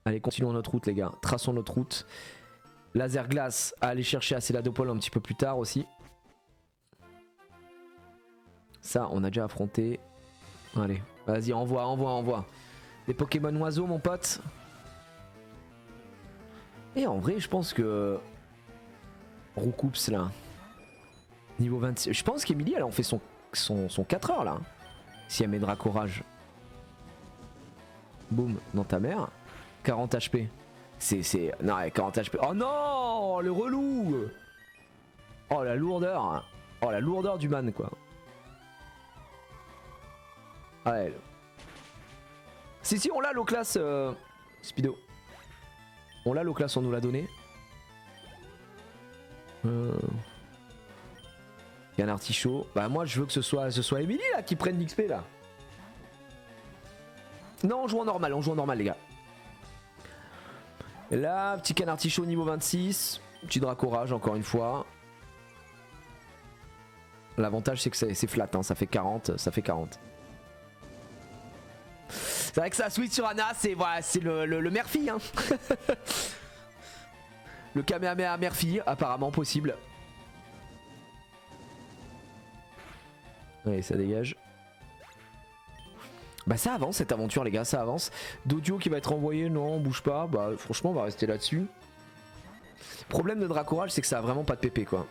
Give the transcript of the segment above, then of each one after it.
Allez, continuons notre route les gars, traçons notre route. Laser glace à aller chercher à Céladopole un petit peu plus tard aussi. Ça on a déjà affronté. Allez, vas-y envoie. Des Pokémon oiseaux mon pote. Et en vrai je pense que... Roucoups là. Niveau 26. Je pense qu'Emilie elle en fait son 4 heures là. Si elle met Dracorage. Boum, dans ta mère. 40 HP. Non, 40 HP. Oh non, le relou. Oh la lourdeur. Oh la lourdeur du man quoi. Ouais. Si, on l'a l'eau classe Speedo. On l'a l'eau classe, on nous l'a donné. Il y a un artichaut. Bah moi je veux que ce soit Emily là qui prenne l'XP là. Non, on joue en normal les gars. Et là, petit canard artichaut niveau 26. Petit Dracorage encore une fois. L'avantage c'est que c'est flat, hein, ça fait 40. C'est vrai que ça switch sur Anna, c'est voilà, le Murphy. Hein. Le Kamehameha Murphy, apparemment possible. Allez, ça dégage. Bah ça avance cette aventure les gars, ça avance. Dodio qui va être envoyé, non, on bouge pas. Bah franchement on va rester là-dessus. Problème de Dracorage c'est que ça a vraiment pas de PP quoi.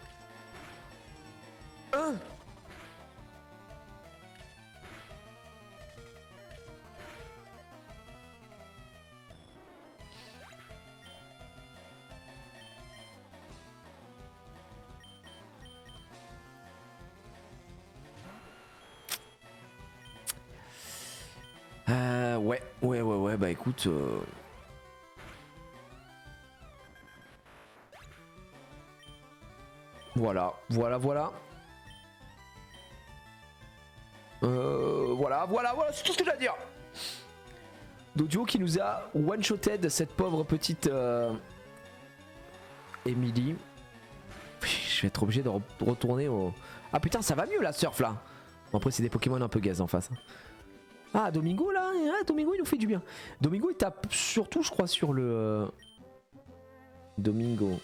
Ouais, bah écoute... Voilà. Voilà, c'est tout ce que j'ai à dire. Dodio qui nous a one-shoted cette pauvre petite Emily. Je vais être obligé de retourner au... Ah putain, ça va mieux la surf là. Bon, après c'est des Pokémon un peu gaz en face. Ah, Domingo là, Domingo il nous fait du bien. Domingo il tape surtout je crois sur le... Domingo.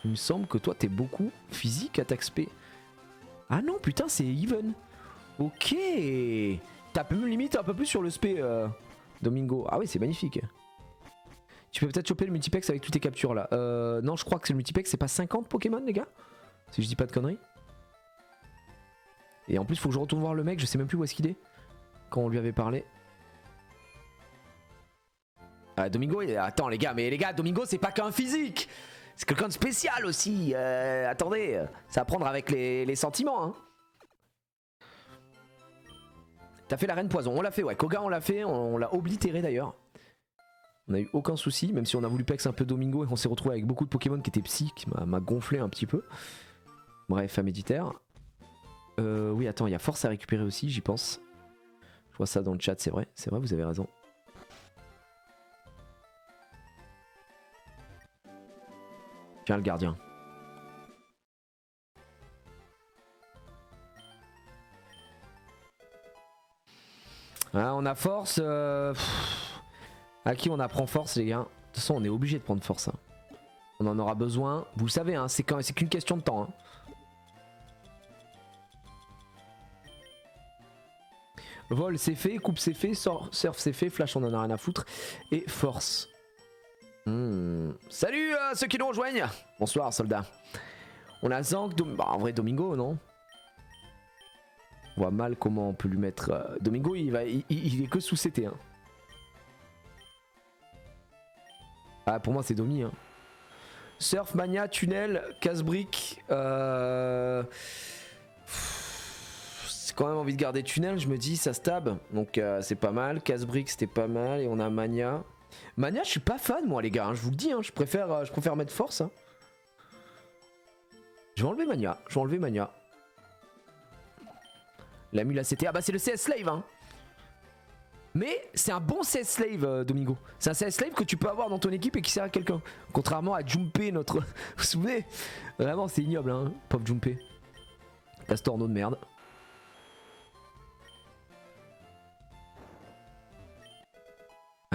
Il me semble que toi t'es beaucoup physique attaque spé. Ah non putain c'est even. Ok. Tape même limite un peu plus sur le spé Domingo. Ah oui c'est magnifique. Tu peux peut-être choper le multipex avec toutes tes captures là. Non je crois que le multipex c'est pas 50 Pokémon les gars. Si je dis pas de conneries. Et en plus faut que je retourne voir le mec, je sais même plus où est-ce qu'il est. Quand on lui avait parlé. Ah Domingo, attends les gars, Domingo c'est pas qu'un physique. C'est quelqu'un de spécial aussi. Attendez, ça va prendre avec les sentiments. Hein. T'as fait la reine poison, on l'a fait, ouais. Koga on l'a fait, on l'a oblitéré d'ailleurs. On a eu aucun souci, même si on a voulu pex un peu Domingo et qu'on s'est retrouvé avec beaucoup de Pokémon qui étaient psy, qui m'a gonflé un petit peu. Bref, Améditaire. Oui, attends, il y a force à récupérer aussi, j'y pense. Je vois ça dans le chat, c'est vrai, vous avez raison. Tiens, le gardien. Ah, on a force. À qui on apprend force, les gars? De toute façon, on est obligé de prendre force. Hein. On en aura besoin. Vous le savez, hein, c'est qu'une question de temps. Hein. Vol c'est fait, coupe c'est fait, surf c'est fait, flash on en a rien à foutre. Et force. Salut ceux qui nous rejoignent. Bonsoir soldat. On a Zank, bah, en vrai Domingo non. On voit mal comment on peut lui mettre... Domingo il est que sous CT. Hein. Ah pour moi c'est Domi. Hein. Surf, Mania, Tunnel, Casse-Brique... quand même envie de garder Tunnel, je me dis ça stab, donc c'est pas mal. Casse-Brique c'était pas mal et on a Mania. Mania je suis pas fan moi les gars, hein, je vous le dis, hein, je préfère mettre force. Hein. Je vais enlever Mania, La mule ACT, ah bah c'est le CS Slave hein. Mais c'est un bon CS Slave Domingo. C'est un CS Slave que tu peux avoir dans ton équipe et qui sert à quelqu'un. Contrairement à Junpei notre... Vous vous souvenez? Vraiment c'est ignoble hein, pauvre Junpei. Castorno de merde.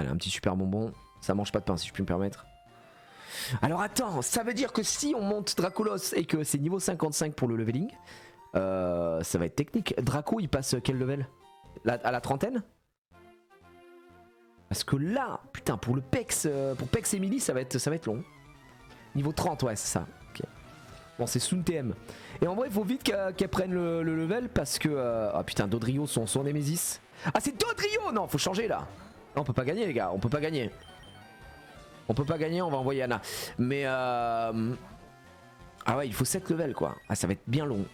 Allez, un petit super bonbon. Ça mange pas de pain si je puis me permettre. Alors attends, ça veut dire que si on monte Dracolos et que c'est niveau 55 pour le leveling, ça va être technique. Draco il passe quel level? À la trentaine? Parce que là, putain, pour le Pex, pour Pex Emily, ça va être long. Niveau 30, ouais, c'est ça. Okay. Bon, c'est Soon TM. Et en vrai, il faut vite qu'elle prenne le level parce que. Ah putain, Dodrio, son Nemesis. Ah, c'est Dodrio! Non, faut changer là. Non, on peut pas gagner, les gars, on peut pas gagner. On peut pas gagner, on va envoyer Anna. Mais ah ouais, il faut 7 levels quoi. Ah, ça va être bien long.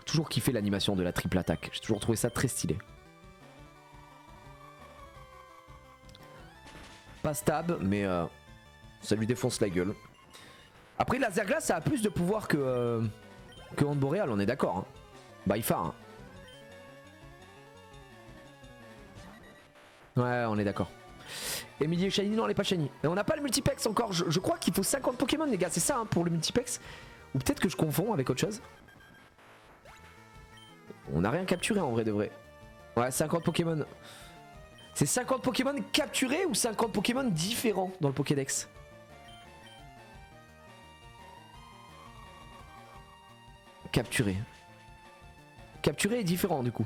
Toujours kiffé l'animation de la triple attaque. J'ai toujours trouvé ça très stylé. Pas stab, mais ça lui défonce la gueule. Après, laser glace, ça a plus de pouvoir que Hand Boréal, on est d'accord. Hein. By far. Hein. Ouais, on est d'accord. Emily est shiny, non, elle est pas shiny. Et on n'a pas le multipex encore. Je crois qu'il faut 50 Pokémon, les gars. C'est ça hein, pour le multipex. Ou peut-être que je confonds avec autre chose. On n'a rien capturé en vrai de vrai. Ouais, 50 Pokémon. C'est 50 Pokémon capturés ou 50 Pokémon différents dans le Pokédex? Capturé. Capturé est différent du coup.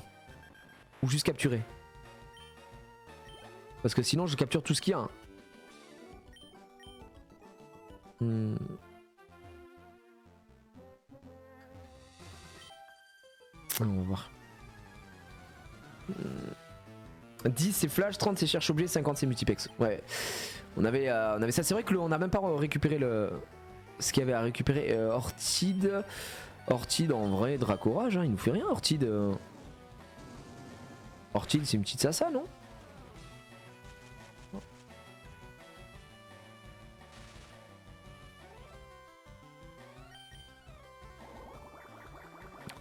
Ou juste capturé. Parce que sinon je capture tout ce qu'il y a. Hein. On va voir. 10 c'est flash, 30 c'est cherche objet, 50 c'est multipex. Ouais. On avait ça. C'est vrai que on n'a même pas récupéré ce qu'il y avait à récupérer. Orchid. Orchid en vrai, Dracorage, hein, il nous fait rien Orchid. Orchid c'est une petite sassa non?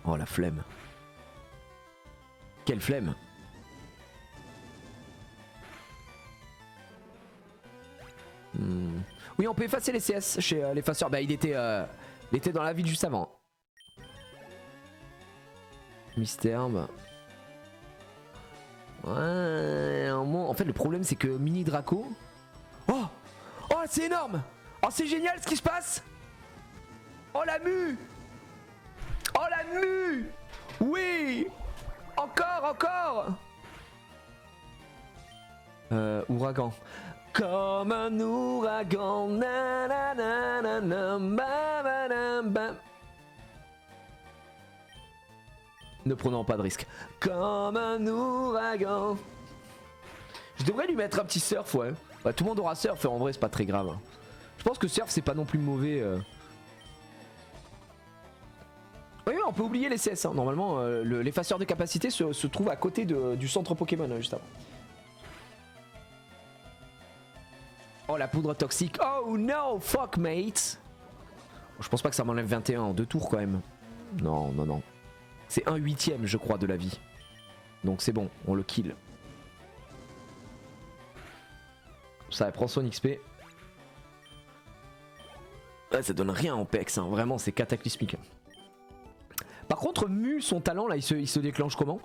Oh la flemme. Quelle flemme. Oui on peut effacer les CS chez l'effaceur. Bah il était dans la ville juste avant. Mystère. Bah. Ouais, en fait le problème c'est que Mini Draco. Oh, oh c'est énorme. Oh c'est génial ce qui se passe. Oh la mue. Oh la mue. Oui. Encore. Ouragan. Comme un ouragan. Ne prenons pas de risque. Comme un ouragan. Je devrais lui mettre un petit surf, ouais. Bah, tout le monde aura surf, et en vrai, c'est pas très grave. Je pense que surf, c'est pas non plus mauvais. Oui, on peut oublier les CS. Hein. Normalement, l'effaceur de capacité se trouve à côté du centre Pokémon, hein, juste avant. Oh, la poudre toxique. Oh no, fuck, mate. Je pense pas que ça m'enlève 21 en 2 tours, quand même. Non. C'est 1/8ème, je crois, de la vie. Donc c'est bon, on le kill. Ça prend son XP. Ouais, ça donne rien en PEX, hein. Vraiment, c'est cataclysmique. Par contre, Mu, son talent, là, il se déclenche comment?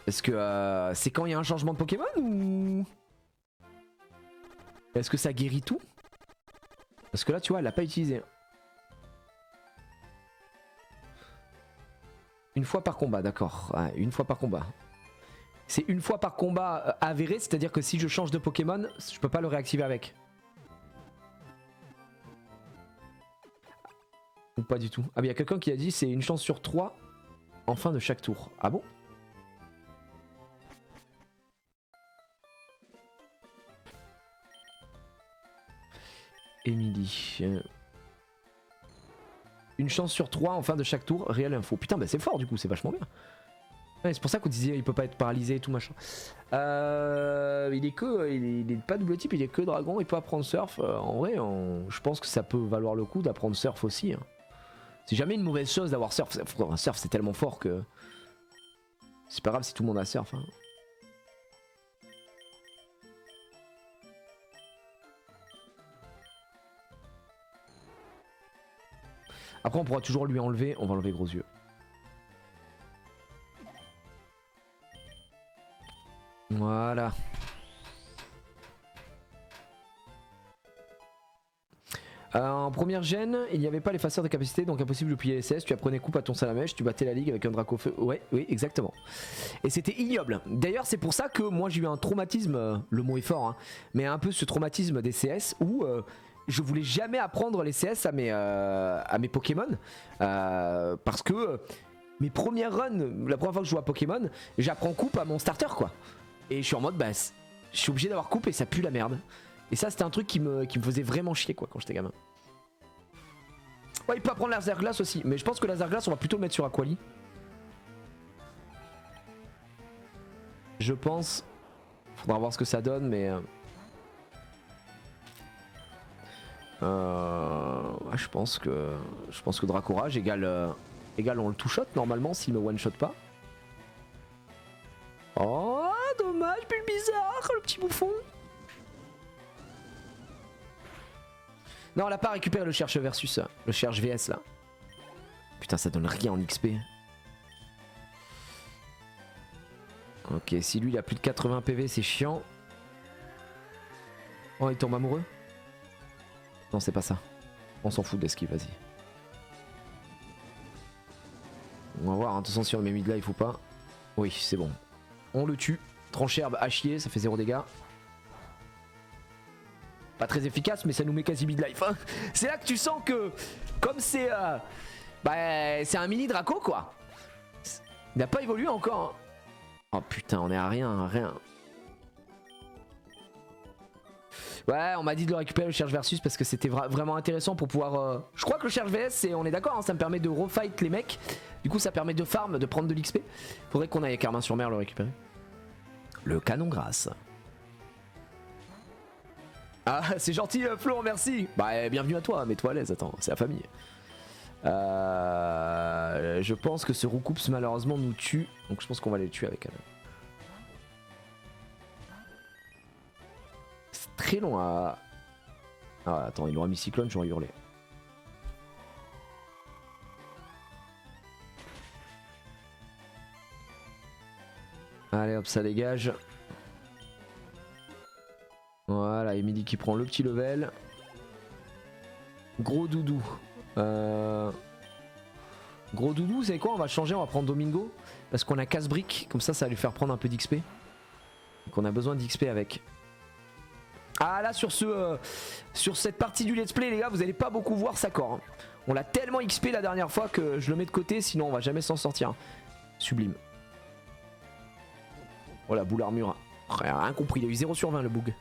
Est-ce que c'est quand il y a un changement de Pokémon ou... Est-ce que ça guérit tout? Parce que là, tu vois, elle l'a pas utilisé. Une fois par combat, d'accord. Ouais, une fois par combat. C'est une fois par combat avéré, c'est-à-dire que si je change de Pokémon, je peux pas le réactiver avec. Ou pas du tout. Ah mais il y a quelqu'un qui a dit c'est une chance sur 3 en fin de chaque tour. Ah bon? Emily. Une chance sur 3 en fin de chaque tour, réelle info. Putain, bah c'est fort du coup, c'est vachement bien. Ouais, c'est pour ça qu'on disait il peut pas être paralysé et tout machin. Il est pas double type, il est que dragon, il peut apprendre surf. En vrai, je pense que ça peut valoir le coup d'apprendre surf aussi. Hein. C'est jamais une mauvaise chose d'avoir surf. Surf c'est tellement fort que c'est pas grave si tout le monde a surf. Hein. Après on pourra toujours lui enlever, on va enlever gros yeux. Voilà. En première gêne, il n'y avait pas l'effaceur de capacité, donc impossible de plier les CS. Tu apprenais coupe à ton salamèche, tu battais la ligue avec un draco feu. Ouais, oui, exactement. Et c'était ignoble. D'ailleurs, c'est pour ça que moi j'ai eu un traumatisme, le mot est fort, hein, mais un peu ce traumatisme des CS où je voulais jamais apprendre les CS à mes Pokémon. Parce que mes premières runs, la première fois que je joue à Pokémon, j'apprends coupe à mon starter quoi. Et je suis en mode, bah, je suis obligé d'avoir coupe et ça pue la merde. Et ça c'était un truc qui me faisait vraiment chier quoi quand j'étais gamin. Ouais, il peut apprendre laser glace aussi, mais je pense que laser glace on va plutôt le mettre sur Aquali. Je pense. Faudra voir ce que ça donne, mais je pense que Dracourage égale on le two-shot normalement s'il me one-shot pas. Oh dommage, bulle bizarre, le petit bouffon. Non, on n'a pas récupéré le cherche versus, le cherche VS là. Putain, ça donne rien en XP. Ok, si lui il a plus de 80 PV, c'est chiant. Oh, il tombe amoureux? Non, c'est pas ça. On s'en fout d'esquive, vas-y. On va voir, hein, de toute façon, si on met midlife ou pas. Oui, c'est bon. On le tue. Trancherbe à chier, ça fait 0 dégâts. Pas très efficace, mais ça nous met quasi midlife. Hein. C'est là que tu sens que, comme c'est c'est un mini Draco quoi. Il n'a pas évolué encore. Hein. Oh putain, on est à rien, rien. Ouais, on m'a dit de le récupérer le cherche versus parce que c'était vraiment intéressant pour pouvoir. Je crois que le cherche VS, on est d'accord, hein, ça me permet de refight les mecs. Du coup, ça permet de farm, de prendre de l'XP. Faudrait qu'on aille à Carmin-sur-Mer le récupérer. Le canon grasse. Ah, c'est gentil Flo, merci. Bah bienvenue à toi, mets-toi à l'aise, attends, c'est la famille. Je pense que ce Roucoups malheureusement nous tue, donc je pense qu'on va les tuer avec elle. C'est très long à... Ah attends, il aura mis Cyclone, j'aurais hurlé. Allez hop, ça dégage. Voilà, Emily qui prend le petit level. Gros doudou. Gros doudou, vous savez quoi? On va changer, on va prendre Domingo. Parce qu'on a casse-brique, comme ça, ça va lui faire prendre un peu d'XP. Donc on a besoin d'XP avec. Ah là, sur cette partie du let's play, les gars, vous allez pas beaucoup voir Sakor. Hein. On l'a tellement XP la dernière fois que je le mets de côté, sinon on va jamais s'en sortir. Sublime. Voilà, boule armure. Rien compris, il a eu 0 sur 20 le bug.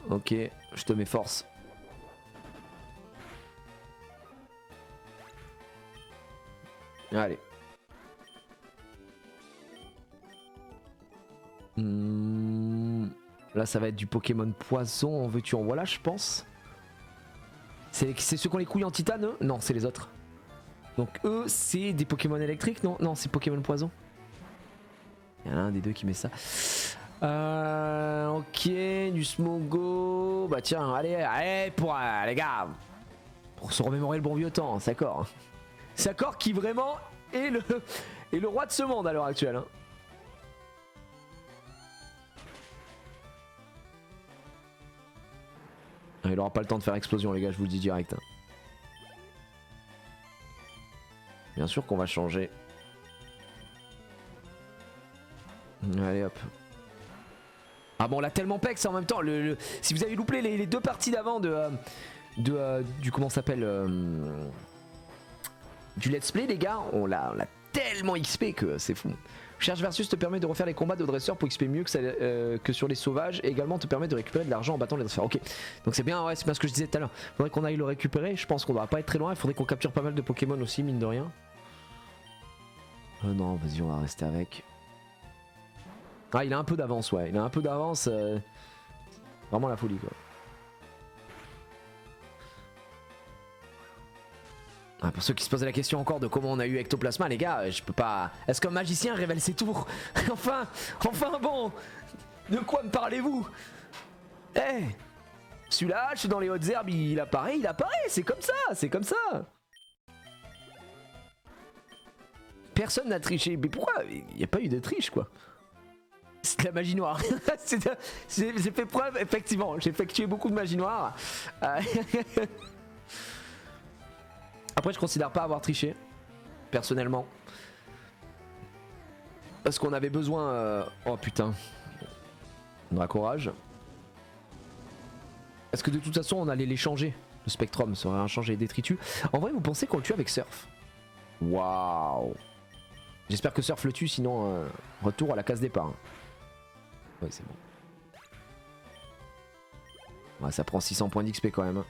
Ok, je te mets force. Allez. Là, ça va être du Pokémon poison. En veux-tu, en voilà, je pense. C'est ceux qui ont les couilles en titane, eux? Non, c'est les autres. Donc, eux, c'est des Pokémon électriques? Non, non, c'est Pokémon poison. Il y en a un des deux qui met ça. Ok, du Smogo. Bah tiens, allez pour les gars, pour se remémorer le bon vieux temps, Sakor. Sakor qui vraiment est le roi de ce monde à l'heure actuelle. Hein. Il aura pas le temps de faire explosion les gars, je vous le dis direct. Hein. Bien sûr qu'on va changer. Allez hop. Ah bon, on l'a tellement pex en même temps. Si vous avez loupé les deux parties d'avant du comment ça s'appelle du let's play les gars, on l'a tellement XP que c'est fou. Cherche versus te permet de refaire les combats de dresseurs pour XP mieux que sur les sauvages et également te permet de récupérer de l'argent en battant les dresseurs. Ok, donc c'est bien, ouais, c'est bien ce que je disais tout à l'heure. Faudrait qu'on aille le récupérer. Je pense qu'on va pas être très loin. Il faudrait qu'on capture pas mal de Pokémon aussi, mine de rien. Non, vas-y, on va rester avec. Ah, il a un peu d'avance, ouais. Il a un peu d'avance. Vraiment la folie, quoi. Ah, pour ceux qui se posaient la question encore de comment on a eu Ectoplasma, les gars, je peux pas... Est-ce qu'un magicien révèle ses tours? Enfin bon, de quoi me parlez-vous? Eh, Celui-là, je suis dans les hautes herbes, il apparaît, c'est comme ça, c'est comme ça. Personne n'a triché, mais pourquoi? Il n'y a pas eu de triche quoi. C'est de la magie noire. J'ai fait preuve, effectivement, j'ai effectué beaucoup de magie noire. Après, je considère pas avoir triché, personnellement. Parce qu'on avait besoin... Oh putain. Dracorage. Est-ce que de toute façon on allait les changer? Le Spectrum, ça aurait rien changé. Détritus. En vrai, vous pensez qu'on le tue avec Surf? Waouh. J'espère que Surf le tue, sinon retour à la case départ. Ouais, c'est bon. Ouais, ça prend 600 points d'XP quand même.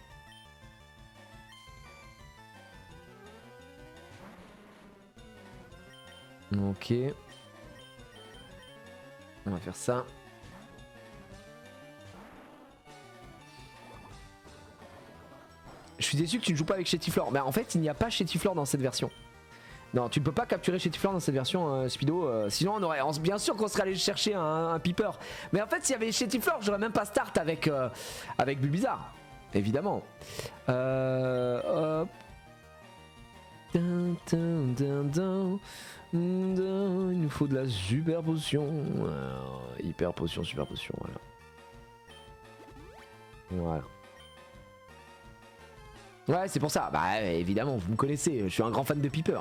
Ok. On va faire ça. Je suis déçu que tu ne joues pas avec Chétiflore. Mais en fait, il n'y a pas Chétiflore dans cette version. Non, tu ne peux pas capturer Chétiflore dans cette version, Speedo. Sinon, on aurait, bien sûr qu'on serait allé chercher un Piper. Mais en fait, s'il y avait Chétiflore, j'aurais même pas start avec Bulbizarre. Évidemment. Hop. Il nous faut de la super potion. Hyper potion, super potion. Voilà. Voilà. Ouais, c'est pour ça. Bah, évidemment, vous me connaissez. Je suis un grand fan de Piper.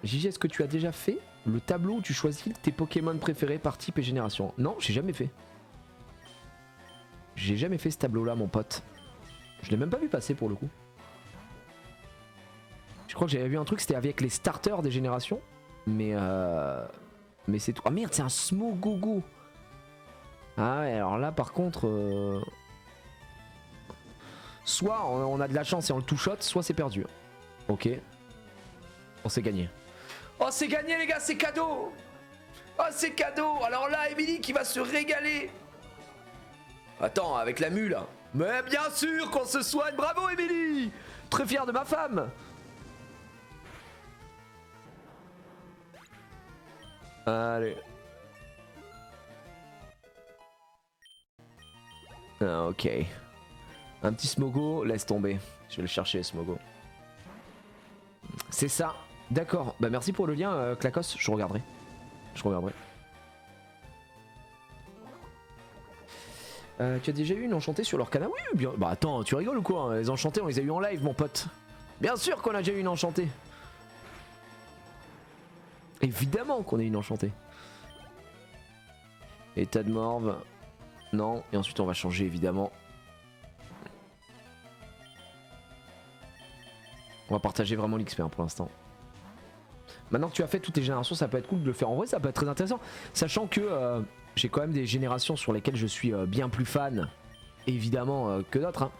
Gigi, est-ce que tu as déjà fait le tableau où tu choisis tes Pokémon préférés par type et génération? Non, j'ai jamais fait. J'ai jamais fait ce tableau-là, mon pote. Je l'ai même pas vu passer pour le coup. Je crois que j'avais vu un truc, c'était avec les starters des générations. Mais c'est tout. Ah merde, c'est un Smogogo. Ah ouais, alors là par contre... Soit on a de la chance et on le two-shot, soit c'est perdu. Ok. On s'est gagné. Oh c'est gagné les gars, c'est cadeau. Oh c'est cadeau. Alors là, Emily qui va se régaler. Attends, avec la mule. Mais bien sûr qu'on se soigne. Bravo Emily. Très fier de ma femme. Allez. Ah, ok. Un petit Smogo, laisse tomber. Je vais le chercher, Smogo. C'est ça. D'accord. Bah merci pour le lien, Clacos. Je regarderai. Je regarderai. Tu as déjà eu une enchantée sur leur canal? Oui, bien. Bah attends, tu rigoles ou quoi hein? Les enchantés, on les a eu en live, mon pote. Bien sûr qu'on a déjà eu une enchantée. Évidemment qu'on a une enchantée. État de morve. Non. Et ensuite on va changer évidemment. On va partager vraiment l'XP pour l'instant. Maintenant que tu as fait toutes tes générations, ça peut être cool de le faire en vrai, ça peut être très intéressant. Sachant que j'ai quand même des générations sur lesquelles je suis bien plus fan, évidemment, que d'autres. Hein.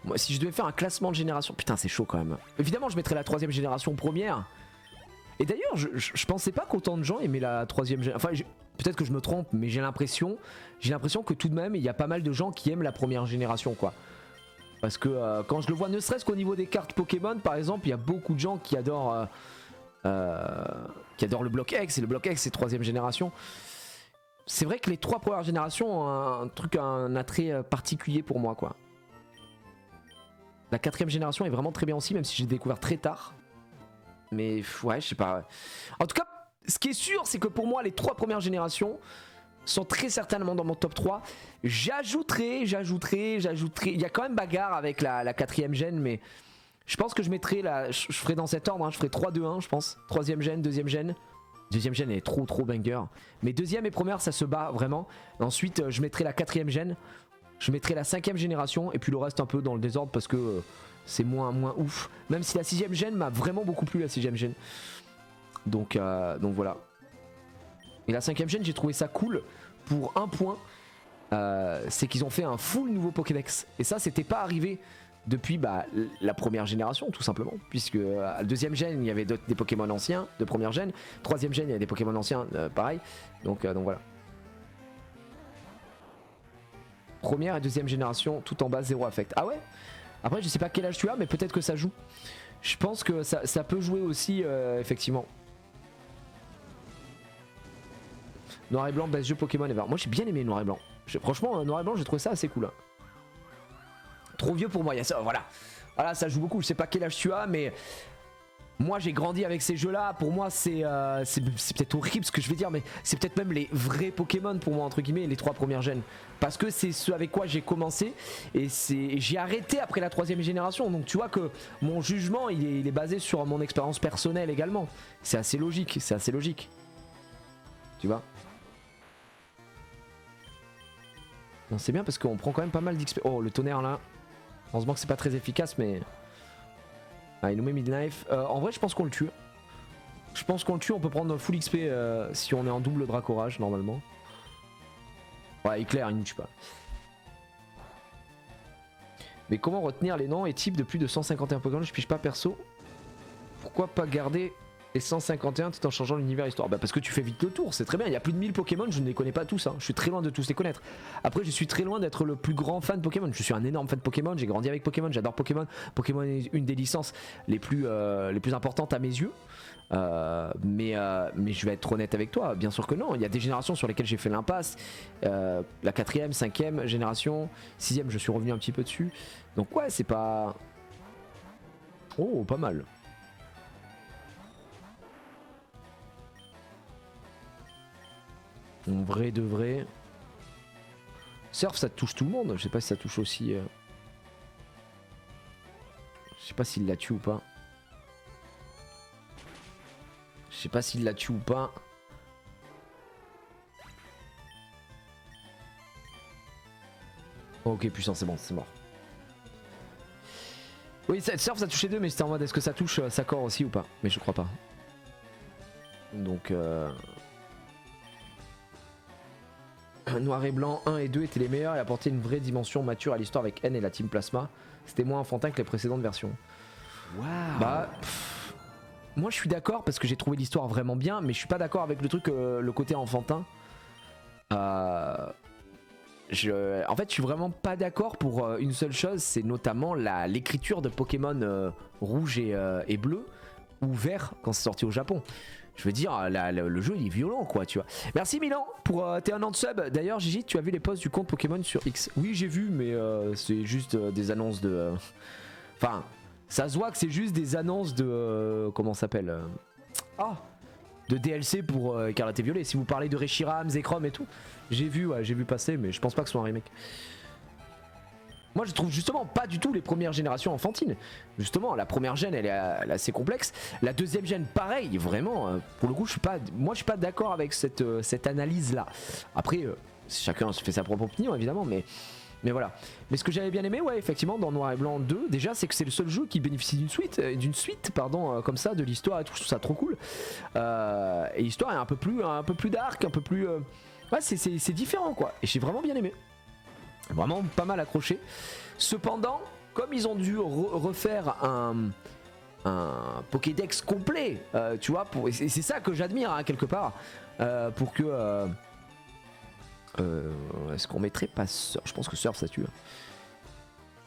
Moi, si je devais faire un classement de génération, putain, c'est chaud quand même. Évidemment, je mettrais la 3ème génération première. Et d'ailleurs, je pensais pas qu'autant de gens aimaient la 3ème génération. Enfin, peut-être que je me trompe, mais j'ai l'impression que tout de même, il y a pas mal de gens qui aiment la première génération, quoi. Parce que quand je le vois, ne serait-ce qu'au niveau des cartes Pokémon, par exemple, il y a beaucoup de gens qui adorent le bloc X, et le bloc X c'est 3ème génération. C'est vrai que les 3 premières générations ont un attrait particulier pour moi, quoi. La 4ème génération est vraiment très bien aussi, même si j'ai découvert très tard. Mais ouais, je sais pas. En tout cas, ce qui est sûr, c'est que pour moi, les 3 premières générations sont très certainement dans mon top 3. J'ajouterai. Il y a quand même bagarre avec la 4ème gène, mais je pense que je mettrai je ferai dans cet ordre, hein, je ferai 3-2-1, je pense. 3ème gène, 2ème gène. 2ème gène est trop banger. Mais 2ème et première, ça se bat vraiment. Ensuite, je mettrai la 4ème gène. Je mettrai la 5ème génération. Et puis le reste un peu dans le désordre parce que c'est moins ouf. Même si la 6ème gène m'a vraiment beaucoup plu, la 6ème gène. Donc voilà. Et la 5ème gène, j'ai trouvé ça cool pour un point. C'est qu'ils ont fait un full nouveau Pokédex. Et ça, c'était pas arrivé depuis la première génération, tout simplement. Puisque à la 2ème gène, il y avait des Pokémon anciens de première gène. 3ème gène, il y a des Pokémon anciens, pareil. Donc voilà. Première et 2ème génération, tout en bas, 0 affect. Ah ouais? Après, je sais pas quel âge tu as, mais peut-être que ça joue. Je pense que ça peut jouer aussi, effectivement. Noir et blanc, best jeu Pokémon ever. Moi j'ai bien aimé Noir et blanc. Franchement, Noir et blanc, j'ai trouvé ça assez cool. Hein. Trop vieux pour moi, il y a ça, voilà. Voilà, ça joue beaucoup. Je sais pas quel âge tu as, mais moi j'ai grandi avec ces jeux-là. Pour moi, c'est peut-être horrible ce que je vais dire, mais c'est peut-être même les vrais Pokémon pour moi, entre guillemets, les 3 premières gènes. Parce que c'est ce avec quoi j'ai commencé et j'ai arrêté après la 3ème génération. Donc tu vois que mon jugement, il est basé sur mon expérience personnelle également. C'est assez logique, c'est assez logique. Tu vois? Non, c'est bien parce qu'on prend quand même pas mal d'XP. Oh, le tonnerre là. Heureusement que c'est pas très efficace, mais. Ah, il nous met midlife. En vrai, je pense qu'on le tue. Je pense qu'on le tue. On peut prendre full XP si on est en double Dracorage normalement. Ouais, éclair, il ne tue pas. Mais comment retenir les noms et types de plus de 151 Pokémon? Je pige pas perso. Pourquoi pas garder les 151 tout en changeant l'univers histoire? Bah parce que tu fais vite le tour, c'est très bien. Il y a plus de 1000 Pokémon, je ne les connais pas tous. Hein. Je suis très loin de tous les connaître. Après, je suis très loin d'être le plus grand fan de Pokémon. Je suis un énorme fan de Pokémon. J'ai grandi avec Pokémon, j'adore Pokémon. Pokémon est une des licences les plus importantes à mes yeux. Mais je vais être honnête avec toi, bien sûr que non. Il y a des générations sur lesquelles j'ai fait l'impasse. La 4ème, 5ème génération, 6ème, je suis revenu un petit peu dessus. Donc ouais, c'est pas. Oh, pas mal. En vrai de vrai. Surf, ça touche tout le monde. Je sais pas si ça touche aussi. Je sais pas s'il l'a tué ou pas. Je sais pas s'il l'a tué ou pas. Oh, ok, puissant, c'est bon, c'est mort. Oui, Surf, ça touche les deux, mais c'était en mode est-ce que ça touche sa corps aussi ou pas? Mais je crois pas. Donc. Noir et blanc 1 et 2 étaient les meilleurs et apportaient une vraie dimension mature à l'histoire avec N et la Team Plasma. C'était moins enfantin que les précédentes versions. Waouh. Bah, moi je suis d'accord parce que j'ai trouvé l'histoire vraiment bien, mais je suis pas d'accord avec le truc, le côté enfantin. En fait, je suis vraiment pas d'accord pour une seule chose, c'est notamment l'écriture de Pokémon rouge et bleu ou vert quand c'est sorti au Japon. Je veux dire, le jeu il est violent quoi, tu vois. Merci Milan pour tes 1 an de sub. D'ailleurs, Gigi, tu as vu les posts du compte Pokémon sur X? Oui, j'ai vu, mais c'est juste des annonces de. Enfin, ça se voit que c'est juste des annonces de. Comment ça s'appelle de DLC pour Écarlate et Violet. Si vous parlez de Reshiram, Zekrom et tout, j'ai vu passer, mais je pense pas que ce soit un remake. Moi je trouve justement pas du tout les premières générations enfantines. Justement la première gène elle est assez complexe. La 2ème gène pareil, vraiment. Pour le coup je suis pas d'accord avec cette analyse là. Après chacun se fait sa propre opinion évidemment, mais voilà. Mais ce que j'avais bien aimé, ouais, effectivement, dans Noir et Blanc 2, déjà, c'est que c'est le seul jeu qui bénéficie d'une suite, comme ça, de l'histoire et tout. Je trouve ça trop cool. Et l'histoire est un peu plus dark, un peu plus. Ouais, c'est différent, quoi. Et j'ai vraiment bien aimé. Vraiment pas mal accroché. Cependant, comme ils ont dû refaire un Pokédex complet, tu vois, et c'est ça que j'admire, hein, quelque part, pour que. Est-ce qu'on mettrait pas Surf? Je pense que Surf ça tue.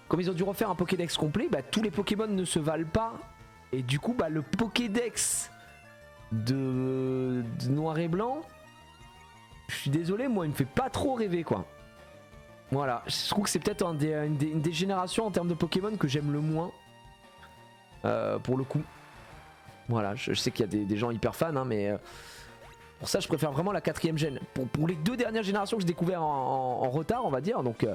Comme ils ont dû refaire un Pokédex complet, bah, tous les Pokémon ne se valent pas. Et du coup, bah, le Pokédex de Noir et Blanc, je suis désolé, moi il me fait pas trop rêver quoi. Voilà, je trouve que c'est peut-être une des générations en termes de Pokémon que j'aime le moins. Pour le coup. Voilà, je sais qu'il y a des gens hyper fans, hein, mais pour ça je préfère vraiment la 4ème gène. Pour les 2 dernières générations que j'ai découvert en retard, on va dire, donc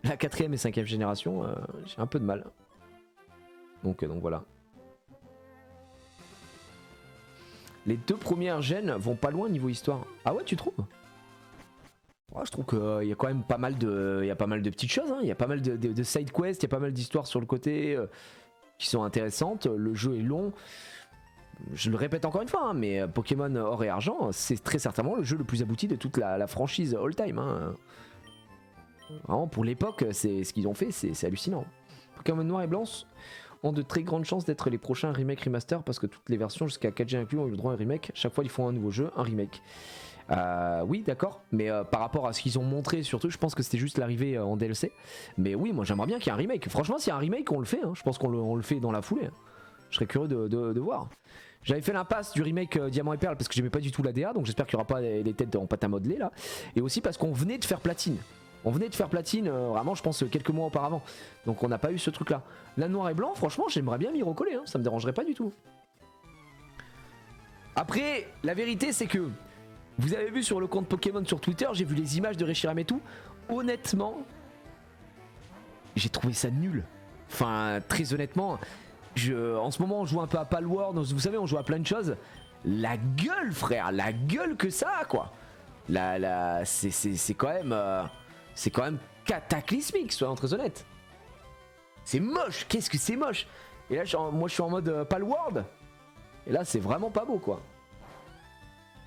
la 4ème et 5ème génération, j'ai un peu de mal. Donc voilà. Les 2 premières gènes vont pas loin niveau histoire. Ah ouais, tu trouves? Ouais, je trouve qu'il y a quand même pas mal de petites choses, hein. Il y a pas mal de side quests, il y a pas mal d'histoires sur le côté qui sont intéressantes. Le jeu est long. Je le répète encore une fois, hein, mais Pokémon Or et Argent, c'est très certainement le jeu le plus abouti de toute la franchise all time. Hein. Vraiment, pour l'époque, c'est ce qu'ils ont fait, c'est hallucinant. Pokémon Noir et Blanc ont de très grandes chances d'être les prochains remake remaster parce que toutes les versions jusqu'à 4G inclus ont eu le droit à un remake. Chaque fois, ils font un nouveau jeu, un remake. Oui, d'accord, mais par rapport à ce qu'ils ont montré, surtout, je pense que c'était juste l'arrivée en DLC. Mais oui, moi j'aimerais bien qu'il y ait un remake. Franchement, s'il y a un remake, on le fait. Hein. Je pense qu'on le fait dans la foulée. Je serais curieux de voir. J'avais fait l'impasse du remake Diamant et Perle parce que j'aimais pas du tout la DA, donc j'espère qu'il n'y aura pas les têtes en pâte à modeler là. Et aussi parce qu'on venait de faire platine. On venait de faire platine vraiment je pense quelques mois auparavant. Donc on n'a pas eu ce truc là. La noir et blanc franchement j'aimerais bien m'y recoller, hein. Ça me dérangerait pas du tout. Après la vérité c'est que vous avez vu sur le compte Pokémon sur Twitter, j'ai vu les images de Reshiram et tout. Honnêtement, j'ai trouvé ça nul. Enfin très honnêtement, en ce moment on joue un peu à Palworld, vous savez on joue à plein de choses. La gueule frère, la gueule que ça a quoi. C'est quand même cataclysmique, soyons très honnêtes. C'est moche, qu'est-ce que c'est moche. Et là moi je suis en mode Palworld. Et là c'est vraiment pas beau quoi.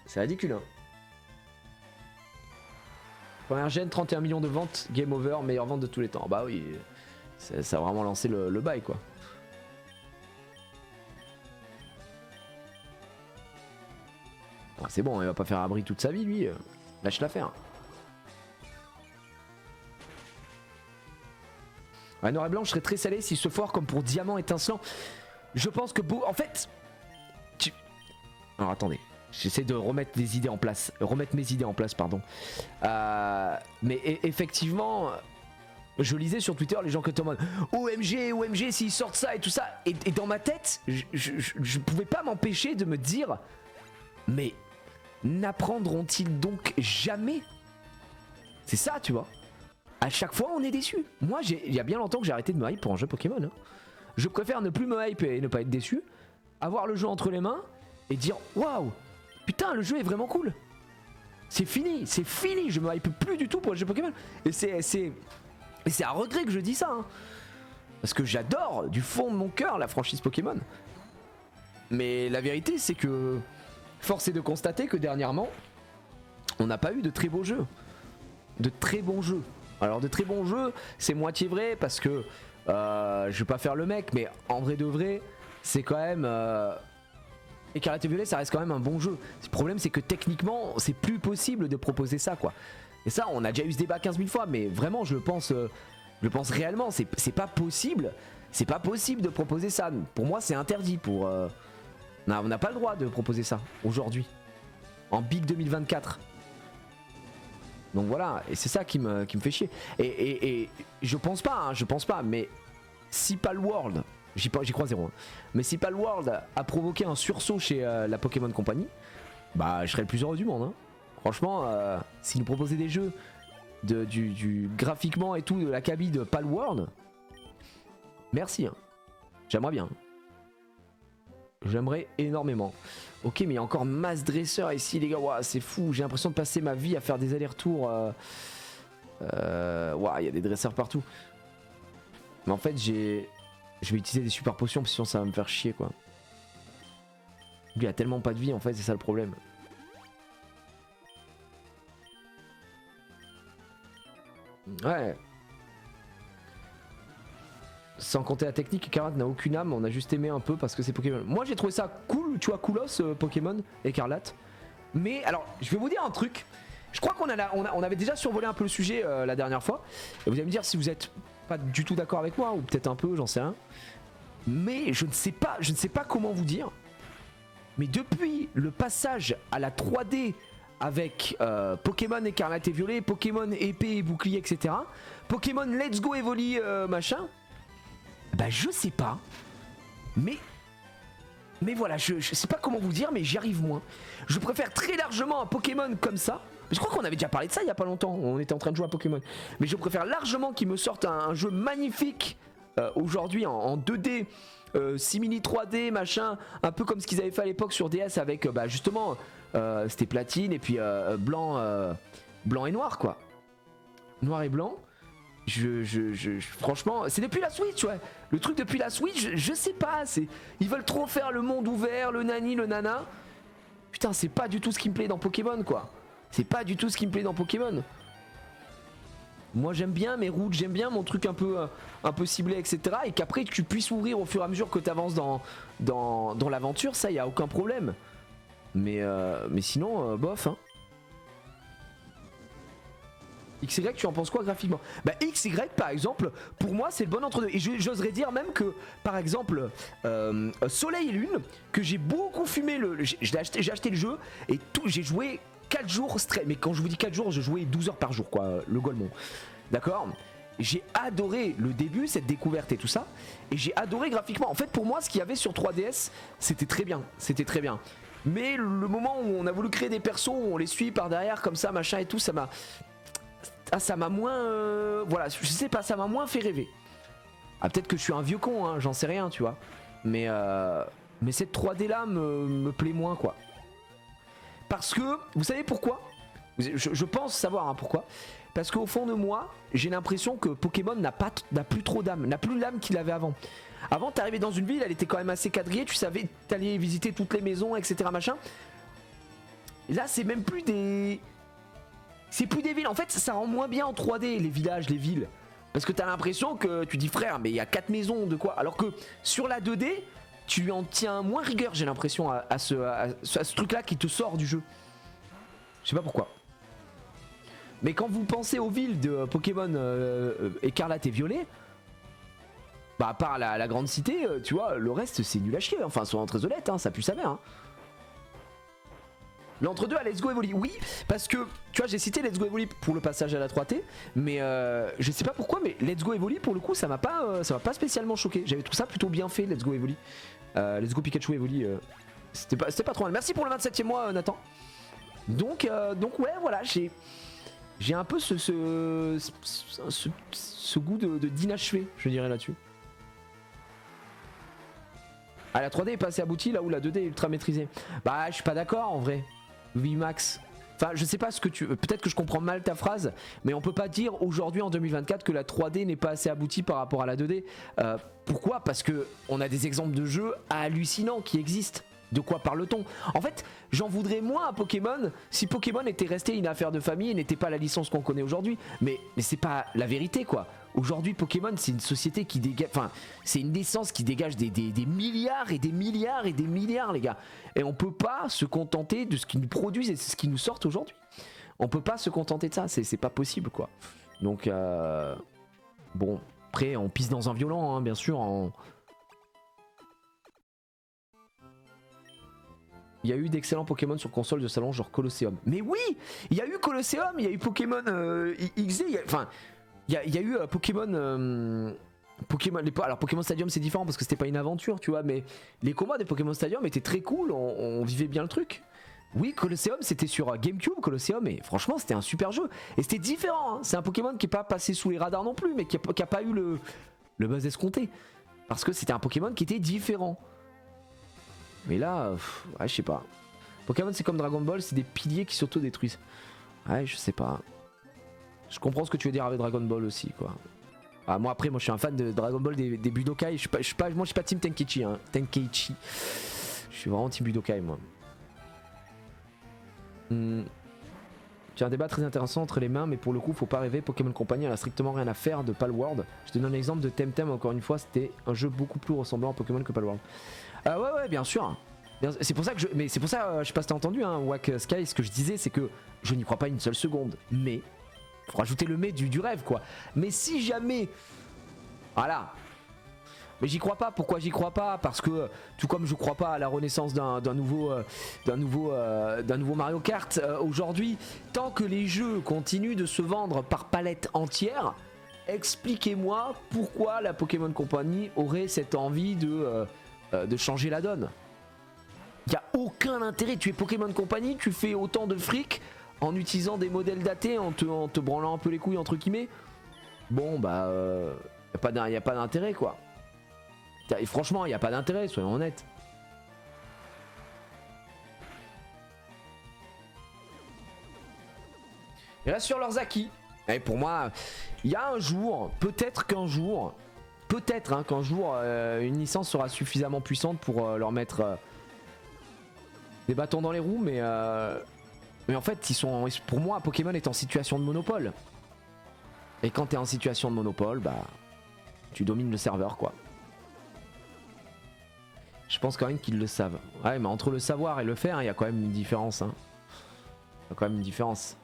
C'est ridicule hein. Première gêne, 31 millions de ventes, game over, meilleure vente de tous les temps. Bah oui, ça a vraiment lancé le bail quoi. Bon, c'est bon, il va pas faire abri toute sa vie lui. Lâche l'affaire. Ouais, noir et blanc, je serais très salé si ce foire comme pour diamant étincelant. Je pense que en fait... Alors attendez, j'essaie de remettre des idées en place. Remettre mes idées en place, pardon. Mais effectivement... Je lisais sur Twitter les gens qui étaient en mode OMG, OMG s'ils sortent ça et tout ça. Et dans ma tête, je pouvais pas m'empêcher de me dire... Mais n'apprendront-ils donc jamais? C'est ça, tu vois. À chaque fois, on est déçu. Moi, il y a bien longtemps que j'ai arrêté de me hype pour un jeu Pokémon. Hein. Je préfère ne plus me hype et ne pas être déçu. Avoir le jeu entre les mains et dire waouh, putain, le jeu est vraiment cool. C'est fini, c'est fini. Je me hype plus du tout pour le jeu Pokémon. Et c'est à regret que je dis ça. Hein. Parce que j'adore du fond de mon cœur la franchise Pokémon. Mais la vérité, c'est que force est de constater que dernièrement, on n'a pas eu de très beaux jeux. De très bons jeux. Alors de très bons jeux, c'est moitié vrai parce que je vais pas faire le mec, mais en vrai de vrai, c'est quand même... Écarlate et Violet, ça reste quand même un bon jeu. Le problème, c'est que techniquement, c'est plus possible de proposer ça, quoi. Et ça, on a déjà eu ce débat 15 000 fois, mais vraiment, je le pense réellement, c'est pas possible. C'est pas possible de proposer ça. Pour moi, c'est interdit. On n'a pas le droit de proposer ça aujourd'hui, en Big 2024. Donc voilà, et c'est ça qui me fait chier. Et je pense pas, mais si Palworld, j'y crois zéro, hein, mais si Palworld a provoqué un sursaut chez la Pokémon Company, bah je serais le plus heureux du monde. Hein. Franchement, s'ils nous proposaient des jeux du graphiquement et tout, de l'acabit de Palworld, merci. Hein. J'aimerais bien. J'aimerais énormément. Ok, mais il y a encore masse dresseurs ici, les gars. Ouah, c'est fou. J'ai l'impression de passer ma vie à faire des allers-retours. Ouah, il y a des dresseurs partout. Mais en fait, je vais utiliser des super potions, parce que sinon ça va me faire chier, quoi. Lui, il a tellement pas de vie, en fait, c'est ça le problème. Ouais. Sans compter la technique, Écarlate n'a aucune âme, on a juste aimé un peu parce que c'est Pokémon. Moi j'ai trouvé ça cool, tu vois, coolos Pokémon, Écarlate. Mais alors, je vais vous dire un truc. Je crois qu'on avait déjà survolé un peu le sujet la dernière fois. Et vous allez me dire si vous êtes pas du tout d'accord avec moi, ou peut-être un peu, j'en sais rien. Mais je ne sais pas comment vous dire. Mais depuis le passage à la 3D avec Pokémon Écarlate et Violet, Pokémon épée et bouclier, etc. Pokémon Let's Go Evoli machin. Bah je sais pas, mais voilà, je sais pas comment vous dire, mais j'y arrive moins. Je préfère très largement un Pokémon comme ça. Je crois qu'on avait déjà parlé de ça il y a pas longtemps, on était en train de jouer à Pokémon. Mais je préfère largement qu'ils me sortent un jeu magnifique aujourd'hui en 2D, simili 3D, machin, un peu comme ce qu'ils avaient fait à l'époque sur DS avec bah justement, c'était platine et puis blanc et noir quoi. Noir et blanc. Franchement, c'est depuis la Switch, ouais. Le truc depuis la Switch, je sais pas. Ils veulent trop faire le monde ouvert, le nani, le nana. Putain, c'est pas du tout ce qui me plaît dans Pokémon, quoi. C'est pas du tout ce qui me plaît dans Pokémon. Moi, j'aime bien mes routes, j'aime bien mon truc un peu ciblé, etc. Et qu'après, tu puisses ouvrir au fur et à mesure que tu avances dans l'aventure, ça, y a aucun problème. Mais sinon, bof, hein. XY, tu en penses quoi graphiquement? Bah XY par exemple, pour moi c'est le bon entre deux. Et j'oserais dire même que par exemple Soleil et Lune, que j'ai beaucoup fumé, j'ai acheté le jeu et tout, j'ai joué 4 jours straight. Mais quand je vous dis 4 jours, je jouais 12 heures par jour quoi, le Golemon. D'accord? J'ai adoré le début, cette découverte et tout ça. Et j'ai adoré graphiquement. En fait pour moi ce qu'il y avait sur 3DS, c'était très bien. C'était très bien. Mais le moment où on a voulu créer des persos, où on les suit par derrière comme ça, machin et tout, ça m'a... Ah ça m'a moins... voilà, je sais pas, ça m'a moins fait rêver. Ah peut-être que je suis un vieux con, hein, j'en sais rien, tu vois. Mais cette 3D là me plaît moins quoi. Parce que, vous savez pourquoi? Je pense savoir hein, pourquoi. Parce qu'au fond de moi, j'ai l'impression que Pokémon n'a plus trop d'âme, n'a plus l'âme qu'il avait avant. Avant t'arrivais dans une ville, elle était quand même assez quadrillée, tu savais t'allais visiter toutes les maisons, etc. machin. Et là c'est même plus des... C'est plus des villes, en fait ça rend moins bien en 3D les villages, les villes. Parce que t'as l'impression que tu dis frère mais il y a 4 maisons de quoi. Alors que sur la 2D, tu en tiens moins rigueur j'ai l'impression à ce truc là qui te sort du jeu. Je sais pas pourquoi. Mais quand vous pensez aux villes de Pokémon Écarlate et Violet, bah à part la grande cité, tu vois, le reste c'est nul à chier. Enfin soyons très honnêtes, hein, ça pue sa mère. Hein. L'entre-deux à Let's Go Evoli, oui, parce que tu vois j'ai cité Let's Go Evoli pour le passage à la 3T, mais je sais pas pourquoi, mais Let's Go Evoli pour le coup ça m'a pas spécialement choqué. J'avais trouvé ça plutôt bien fait Let's Go Evoli, Let's Go Pikachu Evoli, c'était pas trop mal. Merci pour le 27e mois Nathan. Donc ouais voilà j'ai un peu ce goût d'inachevé je dirais là-dessus. Ah la 3D est pas assez aboutie là où la 2D est ultra maîtrisée. Bah je suis pas d'accord en vrai. Oui Max. Enfin je sais pas ce que tu... Peut-être que je comprends mal ta phrase, mais on peut pas dire aujourd'hui en 2024 que la 3D n'est pas assez aboutie par rapport à la 2D. Pourquoi? Parce que on a des exemples de jeux hallucinants qui existent. De quoi parle-t-on? En fait, j'en voudrais moins à Pokémon si Pokémon était resté une affaire de famille et n'était pas la licence qu'on connaît aujourd'hui. Mais c'est pas la vérité quoi. Aujourd'hui Pokémon c'est une société qui dégage... Enfin, c'est une licence qui dégage des milliards et des milliards et des milliards les gars. Et on peut pas se contenter de ce qu'ils nous produisent et de ce qu'ils nous sortent aujourd'hui. On peut pas se contenter de ça, c'est pas possible quoi. Donc bon, après on pisse dans un violent hein, bien sûr. Il y a eu d'excellents Pokémon sur console de salon genre Colosseum. Mais oui, il y a eu Colosseum, il y a eu Pokémon XD, enfin il y a eu Pokémon... alors Pokémon Stadium c'est différent parce que c'était pas une aventure tu vois, mais les combats des Pokémon Stadium étaient très cool, on vivait bien le truc. Oui Colosseum c'était sur GameCube Colosseum et franchement c'était un super jeu. Et c'était différent, hein. C'est un Pokémon qui est pas passé sous les radars non plus mais qui a pas eu le buzz escompté. Parce que c'était un Pokémon qui était différent. Mais là, ouais, je sais pas. Pokémon c'est comme Dragon Ball, c'est des piliers qui s'auto-détruisent. Ouais, je sais pas. Je comprends ce que tu veux dire avec Dragon Ball aussi, quoi. Ah, moi après, moi je suis un fan de Dragon Ball des Budokai. Moi je suis pas team Tenkaichi, hein. Tenkaichi. Je suis vraiment team Budokai, moi. J'ai un débat très intéressant entre les mains, mais pour le coup, faut pas rêver. Pokémon Company elle a strictement rien à faire de Palworld. Je te donne un exemple de Temtem, encore une fois, c'était un jeu beaucoup plus ressemblant à Pokémon que Palworld. Ouais, bien sûr. C'est pour ça que je sais pas si t'as entendu, hein, Wack Sky, ce que je disais, c'est que je n'y crois pas une seule seconde. Mais, faut rajouter le mais du rêve, quoi. Mais si jamais. Voilà. Mais j'y crois pas. Pourquoi j'y crois pas? Parce que tout comme je crois pas à la renaissance d'un nouveau Mario Kart aujourd'hui, tant que les jeux continuent de se vendre par palette entière, expliquez-moi pourquoi la Pokémon Company aurait cette envie de changer la donne. Il y a aucun intérêt. Tu es Pokémon Company, tu fais autant de fric en utilisant des modèles datés, en te branlant un peu les couilles entre guillemets. Bon bah, y a pas d'intérêt quoi. Et franchement, il n'y a pas d'intérêt, soyons honnêtes. Et là sur leurs acquis, et pour moi, il y a un jour, peut-être qu'un jour, une licence sera suffisamment puissante pour leur mettre des bâtons dans les roues, mais en fait, pour moi, Pokémon est en situation de monopole. Et quand tu es en situation de monopole, bah, tu domines le serveur, quoi. Je pense quand même qu'ils le savent. Ouais, mais entre le savoir et le faire, il y a quand même une différence. Hein. Il y a quand même une différence.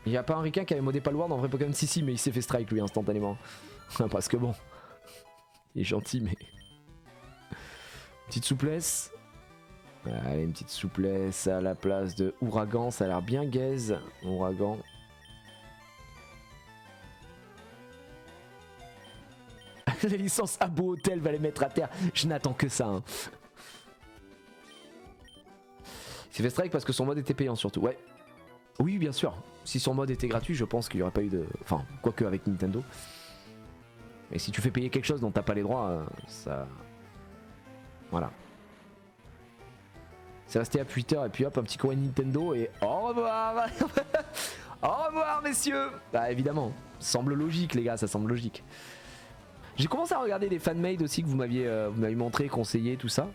Il y a pas un requin qui avait modé Palworld en vrai Pokémon? Si, mais il s'est fait strike lui instantanément. Parce que bon, il est gentil, mais. Petite souplesse. Allez, une petite souplesse à la place de Ouragan, ça a l'air bien gaze. Ouragan. La licence Abo Hotel va les mettre à terre. Je n'attends que ça. Hein. Il s'est fait strike parce que son mode était payant surtout. Ouais. Oui, bien sûr. Si son mode était gratuit, je pense qu'il n'y aurait pas eu de. Enfin, quoique avec Nintendo. Mais si tu fais payer quelque chose dont t'as pas les droits, ça. Voilà. C'est resté à Twitter et puis hop, un petit coin Nintendo et au revoir. Au revoir, messieurs. Bah, évidemment. Ça semble logique, les gars, ça semble logique. J'ai commencé à regarder des fanmade aussi que vous m'aviez montré, conseillé, tout ça.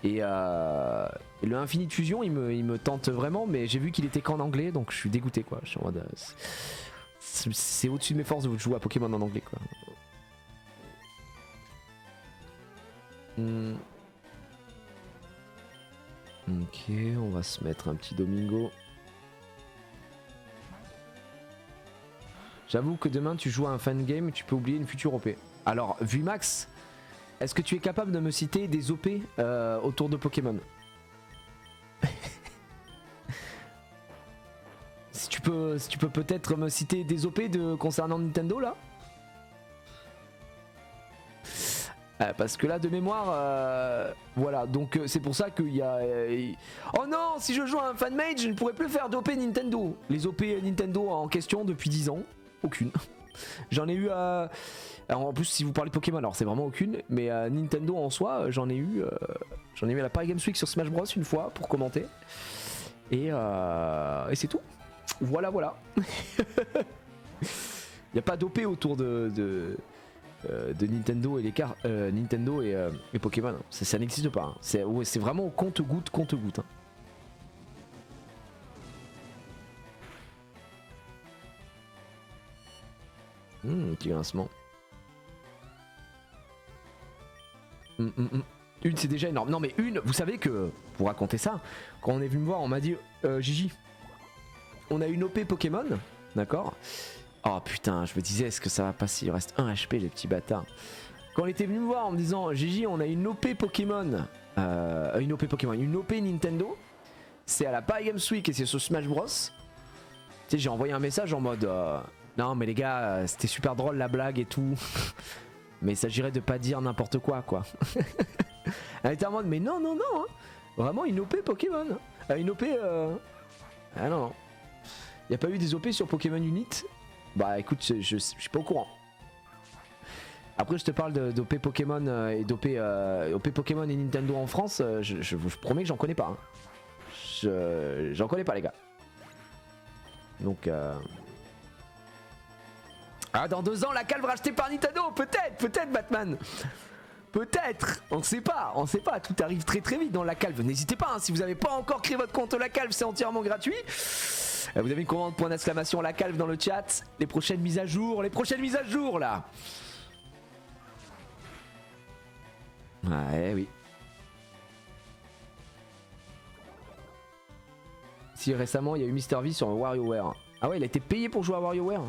Et le Infinite Fusion, il me tente vraiment, mais j'ai vu qu'il était qu'en anglais, donc je suis dégoûté quoi. Je suis en mode, c'est au-dessus de mes forces de jouer à Pokémon en anglais quoi. Ok, on va se mettre un petit Domingo. J'avoue que demain tu joues à un fan game, tu peux oublier une future OP. Alors, Vumax, est-ce que tu es capable de me citer des OP autour de Pokémon? Si tu peux peut-être me citer des OP concernant Nintendo là? Parce que là de mémoire, voilà, donc c'est pour ça qu'il y a... Oh non, si je joue à un fanmade, je ne pourrais plus faire d'OP Nintendo. Les OP Nintendo en question depuis 10 ans, aucune. J'en ai eu à... Alors en plus si vous parlez de Pokémon, alors c'est vraiment aucune, mais Nintendo en soi, j'en ai eu à la Paris Games Week sur Smash Bros une fois pour commenter. Et c'est tout. Voilà. Il n'y a pas d'OP autour de Nintendo et les cartes Nintendo et Pokémon. Ça n'existe pas. Hein. C'est vraiment au compte-goutte. Hein. Petit grincement. Une c'est déjà énorme. Non mais une, vous savez que, pour raconter ça, quand on est venu me voir, on m'a dit Gigi, on a une OP Pokémon, d'accord? Oh putain, je me disais, est-ce que ça va passer? Il reste 1 HP les petits bâtards. Quand on était venu me voir en me disant Gigi, on a une OP Pokémon, une OP Nintendo, c'est à la Paris Games Week et c'est sur Smash Bros. Tu sais, j'ai envoyé un message en mode non mais les gars, c'était super drôle la blague et tout. Mais il s'agirait de pas dire n'importe quoi. Elle était en mode mais non, hein. Vraiment une OP Pokémon. Une OP Ah non. Il n'y a pas eu des OP sur Pokémon Unit? Bah écoute, je suis pas au courant. Après je te parle d'OP Pokémon et d'OP OP Pokémon et Nintendo en France, je vous promets que j'en connais pas. Hein. J'en connais pas les gars. Donc ah, dans 2 ans la calve rachetée par Nintendo, peut-être Batman. Peut-être, on sait pas, tout arrive très vite dans la calve. N'hésitez pas, hein, si vous n'avez pas encore créé votre compte la calve, c'est entièrement gratuit. Vous avez une commande point d'exclamation la calve dans le chat. Les prochaines mises à jour là. Ouais, oui. Si récemment il y a eu Mister V sur WarioWare. Ah ouais, il a été payé pour jouer à WarioWare.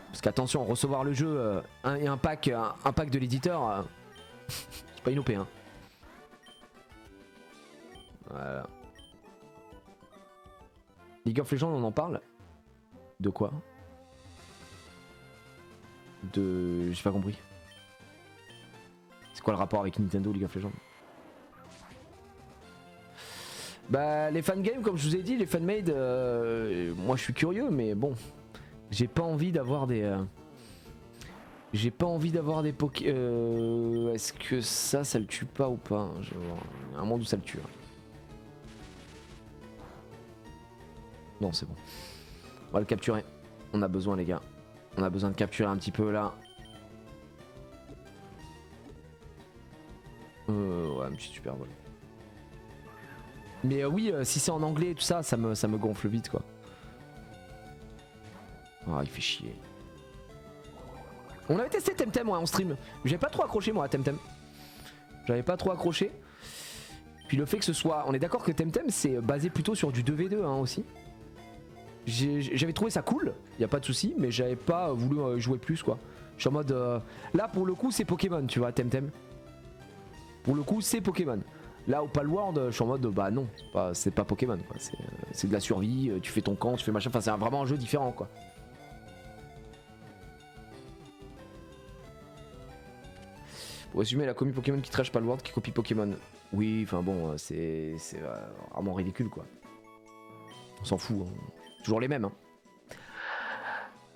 Parce qu'attention, recevoir le jeu et un pack de l'éditeur, c'est pas une OP. Hein. Voilà. League of Legends, on en parle? De quoi? J'ai pas compris. C'est quoi le rapport avec Nintendo League of Legends? Bah les fangames, comme je vous ai dit, les fanmade, moi je suis curieux, mais bon. J'ai pas envie d'avoir des... Poké... Est-ce que ça le tue pas ou pas? Je vais voir. Il y a un monde où ça le tue. Hein. Non, c'est bon. On va le capturer. On a besoin, les gars. On a besoin de capturer un petit peu là. Ouais, un petit super vol. Mais oui, si c'est en anglais et tout ça, ça me gonfle vite quoi. Ah, il fait chier. On avait testé Temtem ouais, en stream. J'avais pas trop accroché moi à Temtem. J'avais pas trop accroché. Puis le fait que ce soit... On est d'accord que Temtem c'est basé plutôt sur du 2v2 hein, aussi. j'avais trouvé ça cool, y a pas de souci, mais j'avais pas voulu jouer plus quoi. Je suis en mode là pour le coup c'est Pokémon, tu vois, Temtem. Pour le coup c'est Pokémon. Là au Palworld, je suis en mode bah non, c'est pas Pokémon quoi, c'est de la survie, tu fais ton camp, tu fais machin, enfin c'est vraiment un jeu différent quoi. Pour résumer, la commu Pokémon qui trash Palworld qui copie Pokémon. Oui, enfin bon, c'est vraiment ridicule quoi. On s'en fout, hein. Toujours les mêmes. Hein.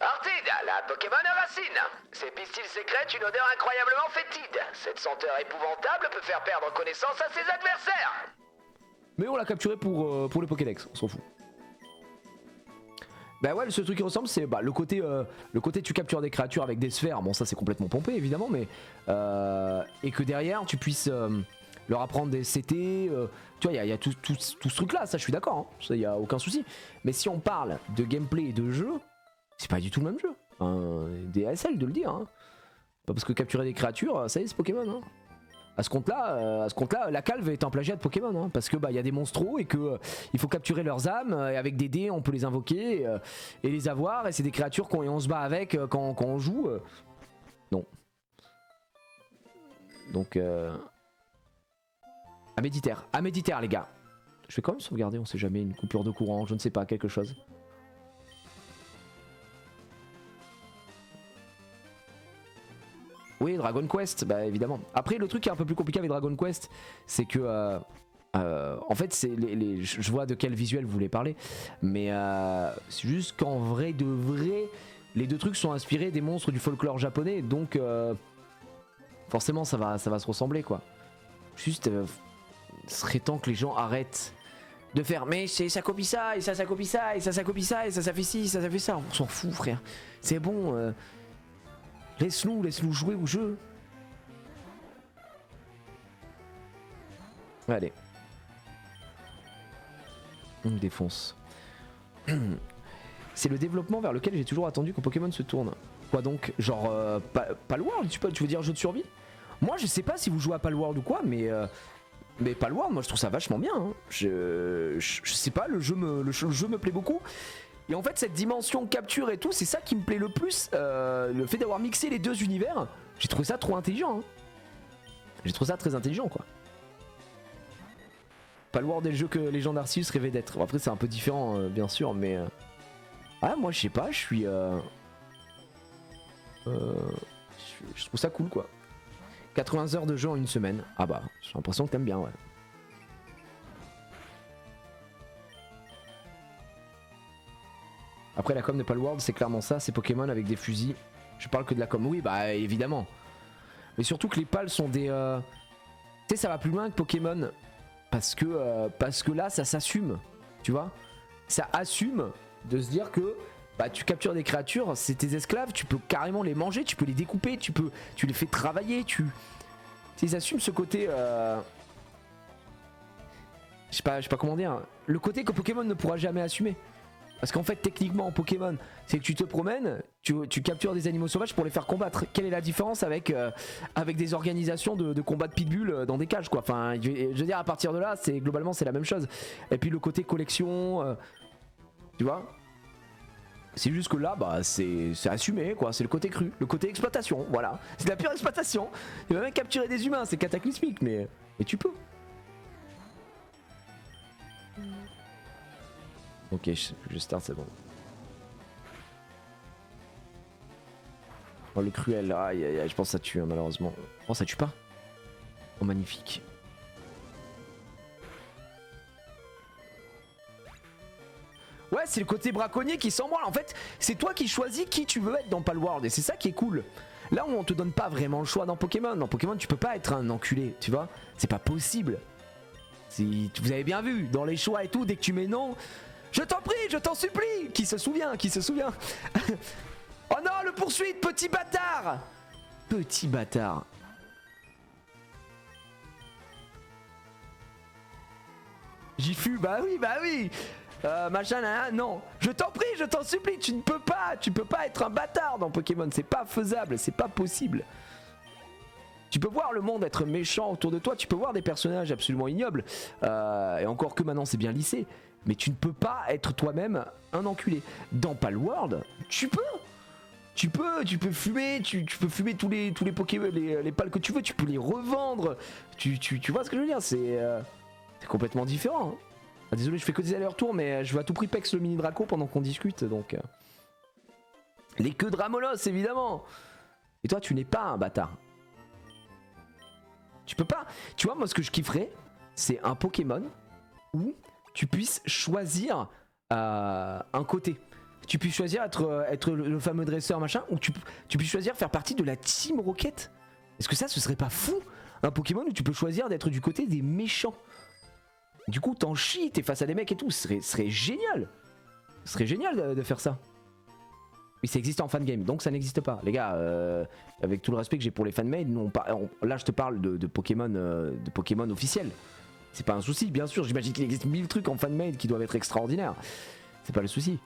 Artide, la Pokémon racine. Ses pistils sécrètent une odeur incroyablement fétide. Cette senteur épouvantable peut faire perdre connaissance à ses adversaires. Mais on l'a capturé pour le Pokédex, on s'en fout. Bah ouais, le seul truc qui ressemble c'est le côté tu captures des créatures avec des sphères, bon ça c'est complètement pompé évidemment, mais et que derrière tu puisses leur apprendre des CT, tu vois, il y a tout ce truc là, ça je suis d'accord, hein, ça y a aucun souci. Mais si on parle de gameplay et de jeu, c'est pas du tout le même jeu. Des ASL de le dire, hein. Pas parce que capturer des créatures, ça y est c'est Pokémon. Hein. À ce compte-là, la calve est un plagiat de Pokémon, hein, parce que y a des monstros et que il faut capturer leurs âmes et avec des dés on peut les invoquer et les avoir et c'est des créatures et on se bat avec quand on joue. Non. Donc à méditaire les gars. Je vais quand même sauvegarder, on sait jamais, une coupure de courant, je ne sais pas, quelque chose. Oui, Dragon Quest, bah évidemment. Après, le truc qui est un peu plus compliqué avec Dragon Quest, c'est que en fait, je vois de quel visuel vous voulez parler, mais c'est juste qu'en vrai de vrai, les deux trucs sont inspirés des monstres du folklore japonais, donc forcément ça va se ressembler quoi. Juste, ce serait temps que les gens arrêtent de faire, mais ça copie ça, et ça copie ça, et ça copie ça, et ça fait ci, ça fait ça. On s'en fout, frère. C'est bon. Laisse-nous jouer au jeu. Allez. On me défonce. C'est le développement vers lequel j'ai toujours attendu que Pokémon se tourne. Quoi donc? Genre Palworld, tu veux dire jeu de survie? Moi je sais pas si vous jouez à Palworld ou quoi, mais Palworld, moi je trouve ça vachement bien. Hein. Je sais pas, le jeu me plaît beaucoup. Et en fait cette dimension capture et tout, c'est ça qui me plaît le plus. Le fait d'avoir mixé les deux univers, j'ai trouvé ça trop intelligent. Hein. J'ai trouvé ça très intelligent quoi. Palworld est le jeu que les gens d'Arceus rêvaient d'être. Bon, après c'est un peu différent bien sûr, mais ah moi je sais pas, je trouve ça cool quoi. 80 heures de jeu en une semaine. Ah bah j'ai l'impression que t'aimes bien ouais. Après la com de Palworld c'est clairement ça, c'est Pokémon avec des fusils. Je parle que de la com, oui bah évidemment. Mais surtout que les pals sont des... Tu sais ça va plus loin que Pokémon. Parce que là ça s'assume. Tu vois. Ça assume de se dire que bah, tu captures des créatures, c'est tes esclaves, tu peux carrément les manger, tu peux les découper, tu les fais travailler, ils assument ce côté... Je sais pas comment dire. Le côté que Pokémon ne pourra jamais assumer. Parce qu'en fait techniquement en Pokémon c'est que tu te promènes, tu captures des animaux sauvages pour les faire combattre. Quelle est la différence avec des organisations de combat de pitbull dans des cages quoi. Enfin je veux dire à partir de là globalement c'est la même chose. Et puis le côté collection, tu vois. C'est juste que là bah c'est assumé quoi, c'est le côté cru, le côté exploitation, voilà. C'est de la pure exploitation. Il va même capturer des humains, c'est cataclysmique mais tu peux. Ok, je start, c'est bon. Oh le cruel, aïe aïe aïe, je pense que ça tue hein, malheureusement. Oh ça tue pas. Oh magnifique. Ouais c'est le côté braconnier qui s'embranle. En fait c'est toi qui choisis qui tu veux être dans Palworld et c'est ça qui est cool. Là où on te donne pas vraiment le choix dans Pokémon. Dans Pokémon tu peux pas être un enculé, tu vois. C'est pas possible. Vous avez bien vu, dans les choix et tout, dès que tu mets non... Je t'en prie, je t'en supplie. Qui se souvient Oh non, le poursuite, petit bâtard. Petit bâtard. J'y fus, bah oui. Machin, là, non. Je t'en prie, je t'en supplie, tu peux pas être un bâtard dans Pokémon. C'est pas faisable, c'est pas possible. Tu peux voir le monde être méchant autour de toi, tu peux voir des personnages absolument ignobles, et encore que maintenant c'est bien lissé, Mais tu ne peux pas être toi-même un enculé. Dans Palworld, tu peux fumer, tu peux fumer tous les Pokémon, les pales que tu veux, tu peux les revendre. Tu vois ce que je veux dire, c'est complètement différent. Hein. Ah, désolé, je fais que des allers-retours, mais je veux à tout prix pex le mini Draco pendant qu'on discute, donc... Les queues de Ramolos, évidemment. Et toi, tu n'es pas un bâtard. Tu peux pas... Tu vois, moi, ce que je kifferais, c'est un Pokémon où tu puisses choisir un côté. Tu puisses choisir être le fameux dresseur, machin, ou tu puisses choisir faire partie de la Team Rocket. Est-ce que ça, ce serait pas fou? Un Pokémon où tu peux choisir d'être du côté des méchants. Du coup, t'en chies, t'es face à des mecs et tout. Ce serait génial. Ce serait génial de faire ça. Oui, ça existe en fangame, donc ça n'existe pas. Les gars, avec tout le respect que j'ai pour les fanmade, là je te parle de Pokémon officiels. C'est pas un souci, bien sûr, j'imagine qu'il existe 1000 trucs en fanmade qui doivent être extraordinaires. C'est pas le souci.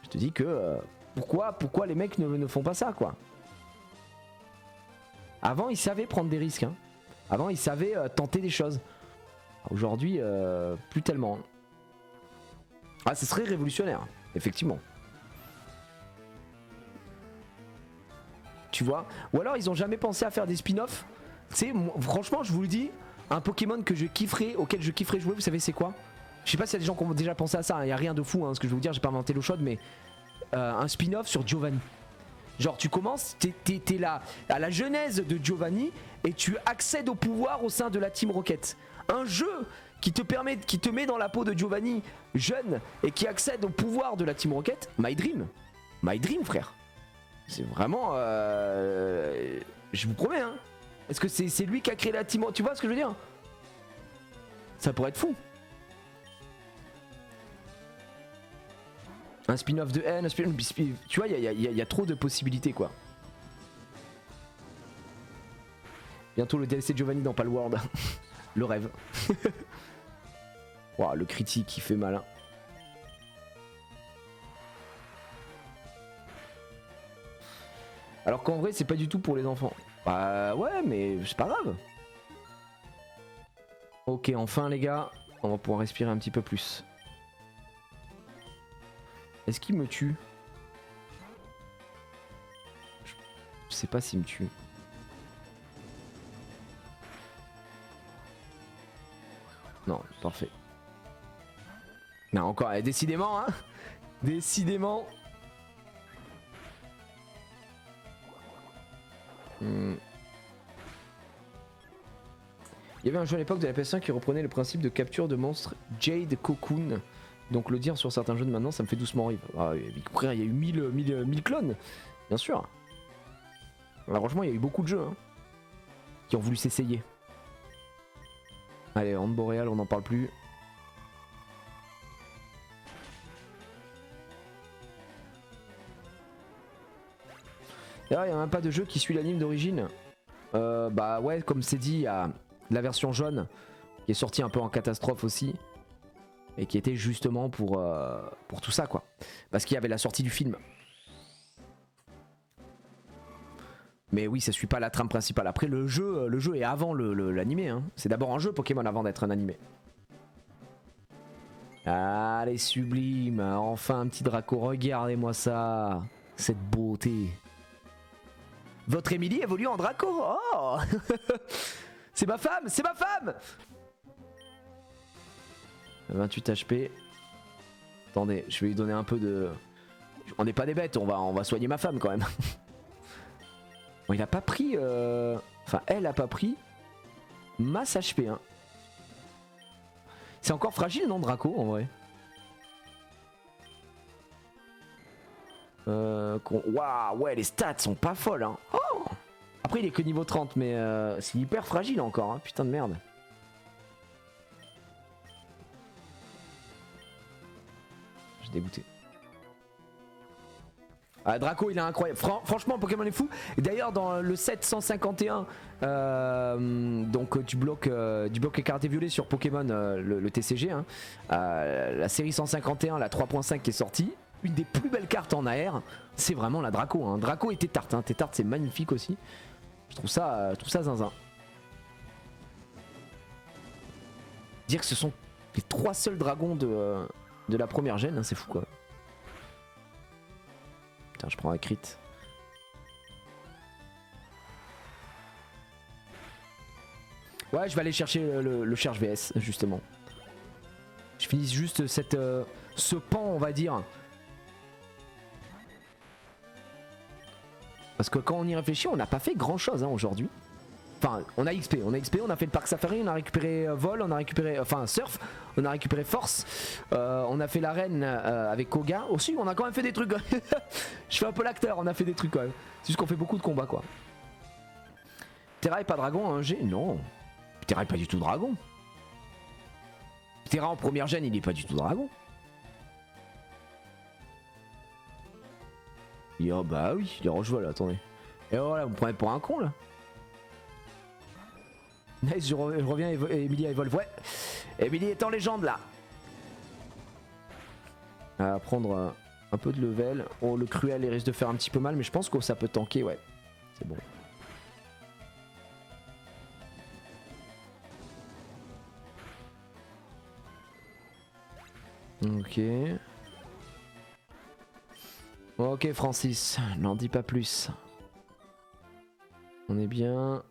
Je te dis que pourquoi les mecs ne font pas ça, quoi. Avant, ils savaient prendre des risques. Hein. Avant, ils savaient tenter des choses. Aujourd'hui, plus tellement. Ah, ce serait révolutionnaire, effectivement. Tu vois, ou alors ils ont jamais pensé à faire des spin-offs. Tu sais, franchement, je vous le dis, un Pokémon que je kifferais, auquel je kifferais jouer, vous savez c'est quoi? Je sais pas s'il y a des gens qui ont déjà pensé à ça, il y a rien de fou, hein, ce que je vais vous dire, j'ai pas inventé l'eau chaude, mais un spin-off sur Giovanni. Genre tu commences, t'es là à la genèse de Giovanni et tu accèdes au pouvoir au sein de la Team Rocket. Un jeu qui te met dans la peau de Giovanni jeune et qui accède au pouvoir de la Team Rocket. My Dream, frère. C'est vraiment... je vous promets, hein. Est-ce que c'est lui qui a créé la team? Tu vois ce que je veux dire? Ça pourrait être fou. Un spin-off de N, tu vois, il y a trop de possibilités, quoi. Bientôt le DLC de Giovanni dans Palworld. Le rêve. Wow, le critique qui fait mal, hein. Alors qu'en vrai, c'est pas du tout pour les enfants. Bah ouais, mais c'est pas grave. Ok, enfin les gars, on va pouvoir respirer un petit peu plus. Est-ce qu'il me tue? Je sais pas s'il me tue. Non, parfait. Non, encore, décidément, hein. Décidément. Il y avait un jeu à l'époque de la PS5 qui reprenait le principe de capture de monstres Jade Cocoon. Donc le dire sur certains jeux de maintenant, ça me fait doucement rire. Ah, il y a eu 1000 clones, bien sûr. Alors, franchement, il y a eu beaucoup de jeux hein, qui ont voulu s'essayer. Allez, Hand Boréal, on n'en parle plus. D'ailleurs, il n'y a même pas de jeu qui suit l'anime d'origine. Bah ouais, comme c'est dit, il y a la version jaune qui est sortie un peu en catastrophe aussi. Et qui était justement pour tout ça, quoi. Parce qu'il y avait la sortie du film. Mais oui, ça suit pas la trame principale. Après, le jeu est avant l'animé. Hein. C'est d'abord un jeu Pokémon avant d'être un animé. Allez, sublime. Enfin, un petit Draco. Regardez-moi ça. Cette beauté. Votre Emily évolue en Draco. Oh. C'est ma femme. C'est ma femme. 28 HP. Attendez, je vais lui donner un peu de... On n'est pas des bêtes, on va soigner ma femme quand même. Bon, il a pas pris... Enfin, elle a pas pris masse HP. Hein. C'est encore fragile, non, Draco, en vrai? Waouh, ouais, les stats sont pas folles. Hein. Oh, après, il est que niveau 30, mais c'est hyper fragile encore. Hein. Putain de merde. J'ai dégoûté. Ah, Draco, il est incroyable. Franchement, le Pokémon est fou. Et d'ailleurs, dans le 751, donc du bloc écarté violet sur Pokémon, le TCG, hein, la série 151, la 3.5 qui est sortie, une des plus belles cartes en AR, c'est vraiment la Draco. Hein. Draco et Tétart. Hein. Tétart, c'est magnifique aussi. Je trouve ça zinzin. Dire que ce sont Les 3 seuls dragons de la première gêne, hein, c'est fou quoi. Putain, je prends un crit. Ouais, je vais aller chercher le cherche VS, justement. Je finis juste ce pan, on va dire. Parce que quand on y réfléchit, on n'a pas fait grand chose hein, aujourd'hui. Enfin, on a XP, on a fait le parc safari, on a récupéré vol, on a récupéré, enfin surf, on a récupéré force, on a fait l'arène avec Koga. Aussi, on a quand même fait des trucs. Je fais un peu l'acteur, on a fait des trucs quand même. C'est juste qu'on fait beaucoup de combats quoi. Terra est pas dragon, un G? Non. Terra est pas du tout dragon. Terra en première gêne, il est pas du tout dragon. Et oh bah oui, les roches-vol, attendez. Et voilà, vous me prenez pour un con là. Nice, je reviens et Emilie évolue. Ouais, Emilie est en légende là. À prendre un peu de level. Oh, le cruel il risque de faire un petit peu mal, mais je pense que ça peut tanker, ouais. C'est bon. Ok. Ok Francis, n'en dis pas plus. On est bien.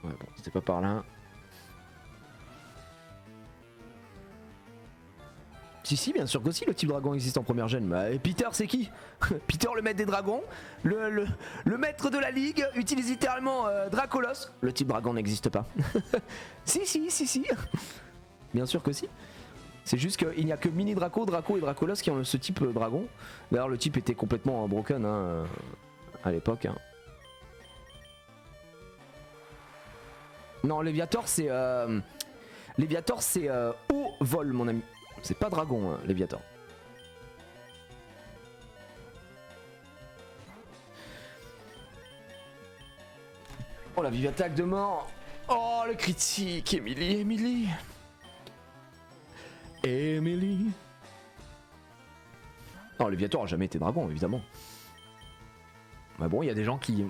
Ouais bon, c'était pas par là. Si, bien sûr qu'aussi le type dragon existe en première gêne. Bah, et Peter c'est qui? Peter le maître des dragons, le maître de la ligue, utilise littéralement Dracolos. Le type dragon n'existe pas. Si. Bien sûr que si. C'est juste qu'il n'y a que Mini Draco, Draco et Dracolos qui ont ce type dragon. D'ailleurs le type était complètement broken hein, à l'époque. Hein. Non, Léviator c'est... Léviator c'est haut vol mon ami. C'est pas dragon, hein, Léviator. Oh la vive attaque de mort. Oh le critique, Emily. Non, Léviator a jamais été dragon, évidemment. Mais bon, il y a des gens qui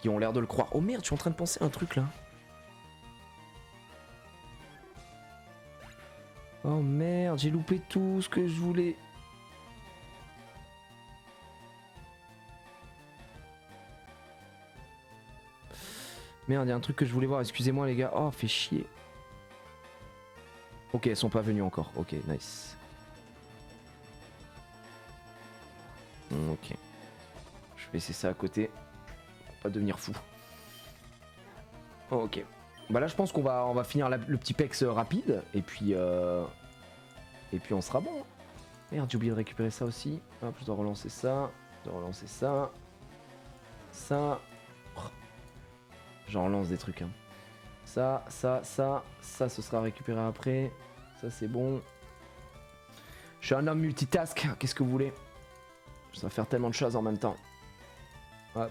ont l'air de le croire. Oh merde, je suis en train de penser à un truc là. Oh merde, j'ai loupé tout ce que je voulais. Merde, il y a un truc que je voulais voir, excusez-moi les gars. Oh, fait chier. Ok, elles sont pas venues encore. Ok, nice. Ok. Je vais laisser ça à côté. Pour pas devenir fou. Ok. Bah là je pense qu'on va finir le petit pex rapide. Et puis on sera bon. Merde, j'ai oublié de récupérer ça aussi. Hop, je dois relancer ça. Ça. J'en relance des trucs. Hein. Ça, ce sera récupéré après. Ça c'est bon. Je suis un homme multitask, qu'est-ce que vous voulez? Je dois faire tellement de choses en même temps. Hop,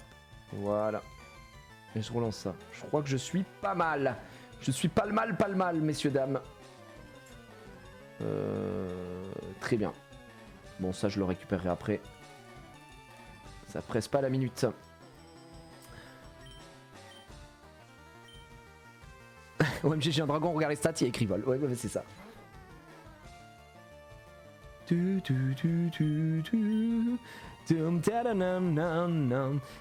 voilà. Et je relance ça. Je crois que je suis pas mal. Je suis pas le mal, messieurs, dames. Très bien. Bon, ça je le récupérerai après. Ça presse pas la minute. OMG, j'ai un dragon, regarde les stats, il y a écrit vol. Ouais, c'est ça.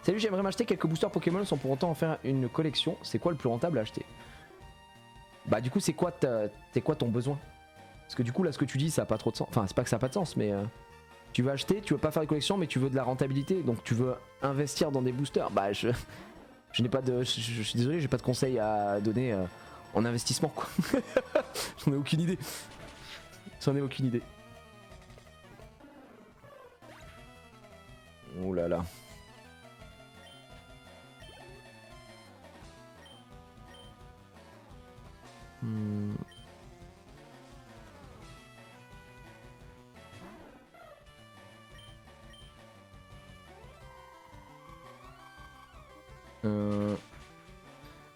Salut, j'aimerais m'acheter quelques boosters Pokémon sans pour autant en faire une collection. C'est quoi le plus rentable à acheter? Bah du coup c'est quoi ton besoin? Parce que du coup là ce que tu dis ça a pas trop de sens. Enfin c'est pas que ça a pas de sens mais tu veux acheter, tu veux pas faire des collections mais tu veux de la rentabilité. Donc tu veux investir dans des boosters. Bah je n'ai pas de... Je suis désolé, j'ai pas de conseils à donner en investissement quoi. J'en ai aucune idée. Oh là là.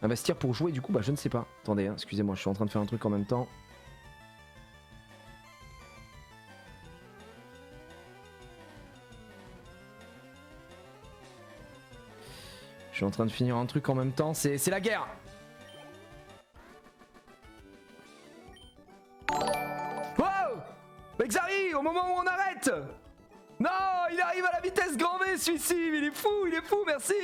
Investir pour jouer du coup bah je ne sais pas. Attendez, hein, excusez-moi, je suis en train de faire un truc en même temps. Je suis en train de finir un truc en même temps, c'est la guerre. Exari, au moment où on arrête. Non, il arrive à la vitesse grand V celui-ci, il est fou, merci.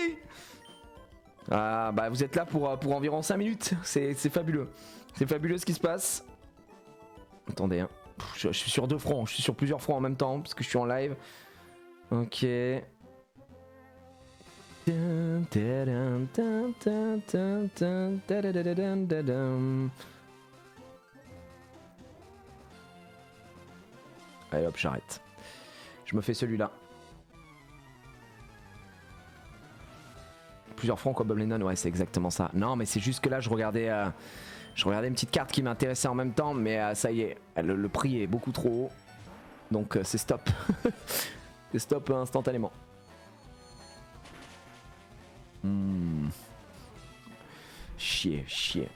Ah bah vous êtes là pour environ 5 minutes, c'est fabuleux. C'est fabuleux ce qui se passe. Attendez, hein. Je suis sur 2 fronts, je suis sur plusieurs fronts en même temps parce que je suis en live. Ok. Allez hop, j'arrête. Je me fais celui-là. Plusieurs fronts quoi, Bob Lennon, ouais c'est exactement ça. Non mais c'est juste que là je regardais une petite carte qui m'intéressait en même temps, mais ça y est, le prix est beaucoup trop haut. Donc c'est stop. C'est stop instantanément. Chier.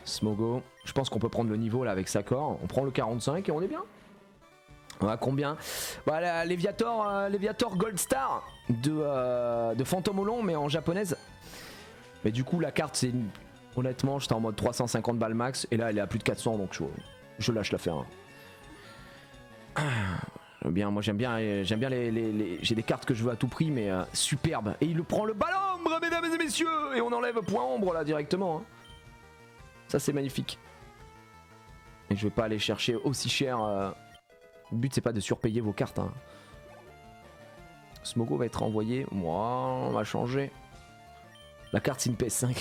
Smogo, je pense qu'on peut prendre le niveau là avec Sakor. On prend le 45 et on est bien. On a combien? Voilà, Léviator Gold Star de Fantôme au long, mais en japonaise. Mais du coup, la carte, c'est honnêtement, j'étais en mode 350 balles max, et là, elle est à plus de 400, donc je lâche l'affaire. Bien, moi j'aime bien j'ai des cartes que je veux à tout prix, mais superbe. Et il prend le balombre, mesdames et messieurs, et on enlève point ombre là directement. Hein. Ça c'est magnifique. Et je vais pas aller chercher aussi cher. Le but c'est pas de surpayer vos cartes. Hein. Smogo va être envoyé. Moi, on va changer. La carte c'est une PS5.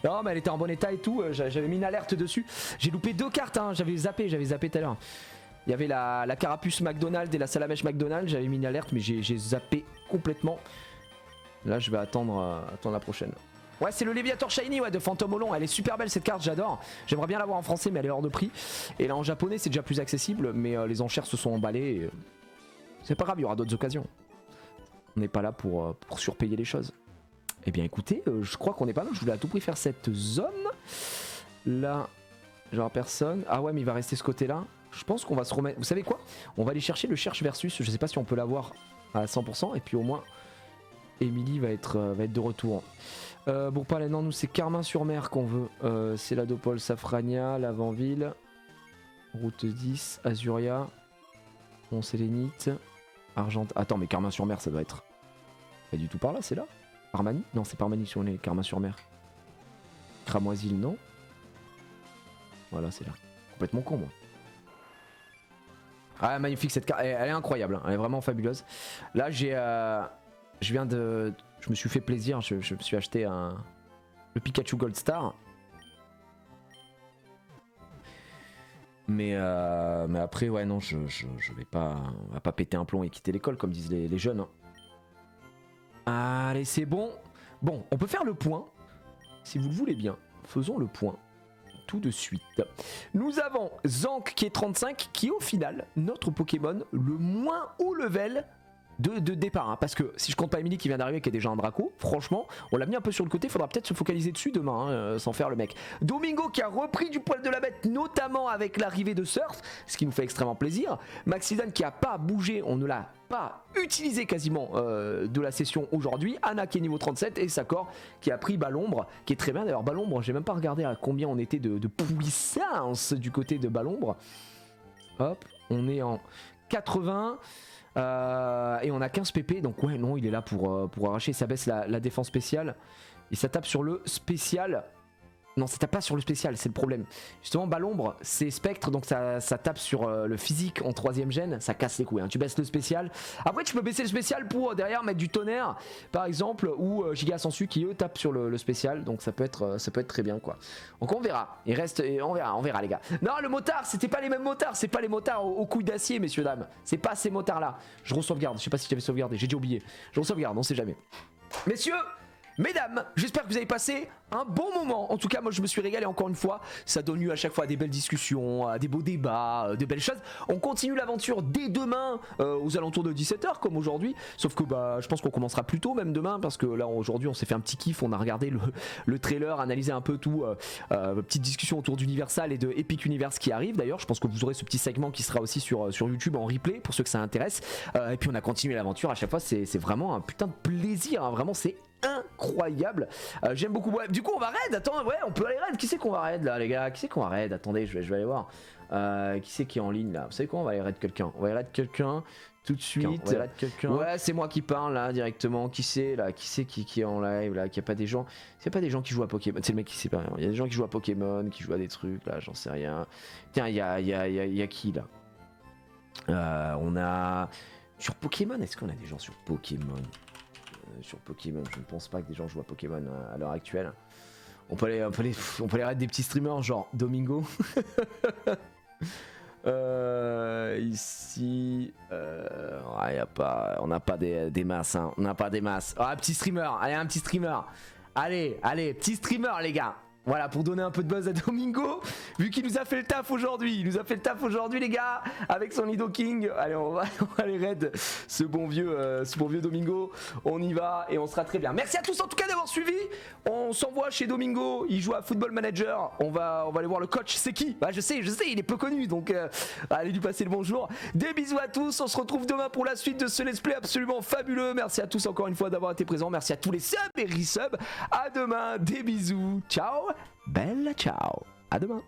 Non mais elle était en bon état et tout. J'avais mis une alerte dessus. J'ai loupé 2 cartes. Hein. J'avais zappé tout à l'heure. Il y avait la carapuce McDonald's et la salamèche McDonald's. J'avais mis une alerte mais j'ai zappé complètement. Là je vais attendre la prochaine. Ouais c'est le Léviator Shiny ouais, de Fantôme au long. Elle est super belle cette carte, j'adore. J'aimerais bien l'avoir en français mais elle est hors de prix. Et là en japonais c'est déjà plus accessible. Mais les enchères se sont emballées. Et... c'est pas grave, il y aura d'autres occasions. On n'est pas là pour surpayer les choses. Eh bien écoutez, je crois qu'on est pas mal. Je voulais à tout prix faire cette zone. Là, genre personne. Ah ouais mais il va rester ce côté là. Je pense qu'on va se remettre... Vous savez quoi? On va aller chercher le cherche versus. Je sais pas si on peut l'avoir à 100%. Et puis au moins, Emily va être de retour. Pour parler, non, nous c'est Carmin-sur-Mer qu'on veut. C'est la Dopole Safrania, Lavanville, Route 10, Azuria, Mont-Sélénite, Argent... Attends, mais Carmin-sur-Mer, ça doit être... Pas du tout par là, c'est là? Armani? Non, c'est pas Armani si on est Carmin-sur-Mer. Cramoisil, non? Voilà, c'est là. Complètement con, moi. Ah magnifique cette carte, elle est incroyable, hein. Elle est vraiment fabuleuse. Là je me suis fait plaisir, je me suis acheté le Pikachu Gold Star. Mais après ouais non je vais pas, on va pas péter un plomb et quitter l'école comme disent les jeunes. Hein. Allez c'est bon. Bon on peut faire le point, si vous le voulez bien, faisons le point. Tout de suite. Nous avons Zank qui est 35, qui est au final notre Pokémon le moins haut level de départ. Hein, parce que si je compte pas Emily qui vient d'arriver, qui est déjà un Draco, franchement, on l'a mis un peu sur le côté, faudra peut-être se focaliser dessus demain, hein, sans faire le mec. Domingo qui a repris du poil de la bête, notamment avec l'arrivée de Surf, ce qui nous fait extrêmement plaisir. Maxidan qui a pas bougé, on ne l'a pas utilisé quasiment de la session aujourd'hui. Anna qui est niveau 37 et Sakor qui a pris Balombre, qui est très bien. D'ailleurs Balombre, j'ai même pas regardé à combien on était de puissance du côté de Balombre. Hop, on est en 80 et on a 15 pp, donc ouais non il est là pour arracher. Ça baisse la défense spéciale et ça tape sur le spécial. Non ça tape pas sur le spécial, c'est le problème. Justement Balombre c'est spectre, donc ça tape sur le physique en 3ème gène, ça casse les couilles, hein. Tu baisses le spécial, après tu peux baisser le spécial pour derrière mettre du tonnerre par exemple, ou Giga Sensu qui eux tapent sur le spécial, donc ça peut être très bien quoi. Donc on verra, on verra les gars. Non le motard c'était pas les mêmes motards, c'est pas les motards aux couilles d'acier messieurs dames, c'est pas ces motards là. Je re-sauvegarde, je sais pas si j'avais sauvegardé, j'ai déjà oublié, je re-sauvegarde, on sait jamais. Messieurs, mesdames, j'espère que vous avez passé un bon moment. En tout cas, moi je me suis régalé encore une fois. Ça donne lieu à chaque fois à des belles discussions, à des beaux débats, de belles choses. On continue l'aventure dès demain aux alentours de 17h comme aujourd'hui. Sauf que je pense qu'on commencera plus tôt même demain parce que là aujourd'hui on s'est fait un petit kiff. On a regardé le trailer, analysé un peu tout. Petite discussion autour d'Universal et de Epic Universe qui arrive d'ailleurs. Je pense que vous aurez ce petit segment qui sera aussi sur YouTube en replay pour ceux que ça intéresse. Et puis on a continué l'aventure à chaque fois. C'est vraiment un putain de plaisir. Hein. Vraiment c'est incroyable. J'aime beaucoup. Bref, du coup on va raid. Attends, ouais, on peut aller raid. Qui c'est qu'on va raid là, les gars? Qui c'est qu'on va raid? Attendez, je vais aller voir. Qui c'est qui est en ligne là? Vous savez quoi? On va aller raid quelqu'un. On va aller raid quelqu'un tout de suite. Ouais, c'est moi qui parle là directement. Qui c'est là? Qui c'est qui est en live là? Qu'il n'y a pas des gens. C'est pas des gens qui jouent à Pokémon. C'est le mec qui sait pas rien. Il y a des gens qui jouent à Pokémon, qui jouent à des trucs là, j'en sais rien. Tiens, il y a qui là? On a. Sur Pokémon, est-ce qu'on a des gens sur Pokémon? Sur Pokémon, je ne pense pas que des gens jouent à Pokémon à l'heure actuelle. On peut aller raid des petits streamers genre Domingo. Ici, ouais, y a pas, on n'a pas des masses, hein. On n'a pas des masses. Ah, petit streamer, allez, un petit streamer. Allez, petit streamer, les gars. Voilà, pour donner un peu de buzz à Domingo, vu qu'il nous a fait le taf aujourd'hui. Il nous a fait le taf aujourd'hui, les gars, avec son Nido King. Allez, on va aller raid ce bon vieux Domingo. On y va et on sera très bien. Merci à tous en tout cas d'avoir suivi. On s'envoie chez Domingo. Il joue à Football Manager. On va aller voir le coach. C'est qui? Bah, je sais, il est peu connu. Donc, allez lui passer le bonjour. Des bisous à tous. On se retrouve demain pour la suite de ce let's play absolument fabuleux. Merci à tous encore une fois d'avoir été présents. Merci à tous les subs et resubs. À demain. Des bisous. Ciao. Bella ciao. À demain.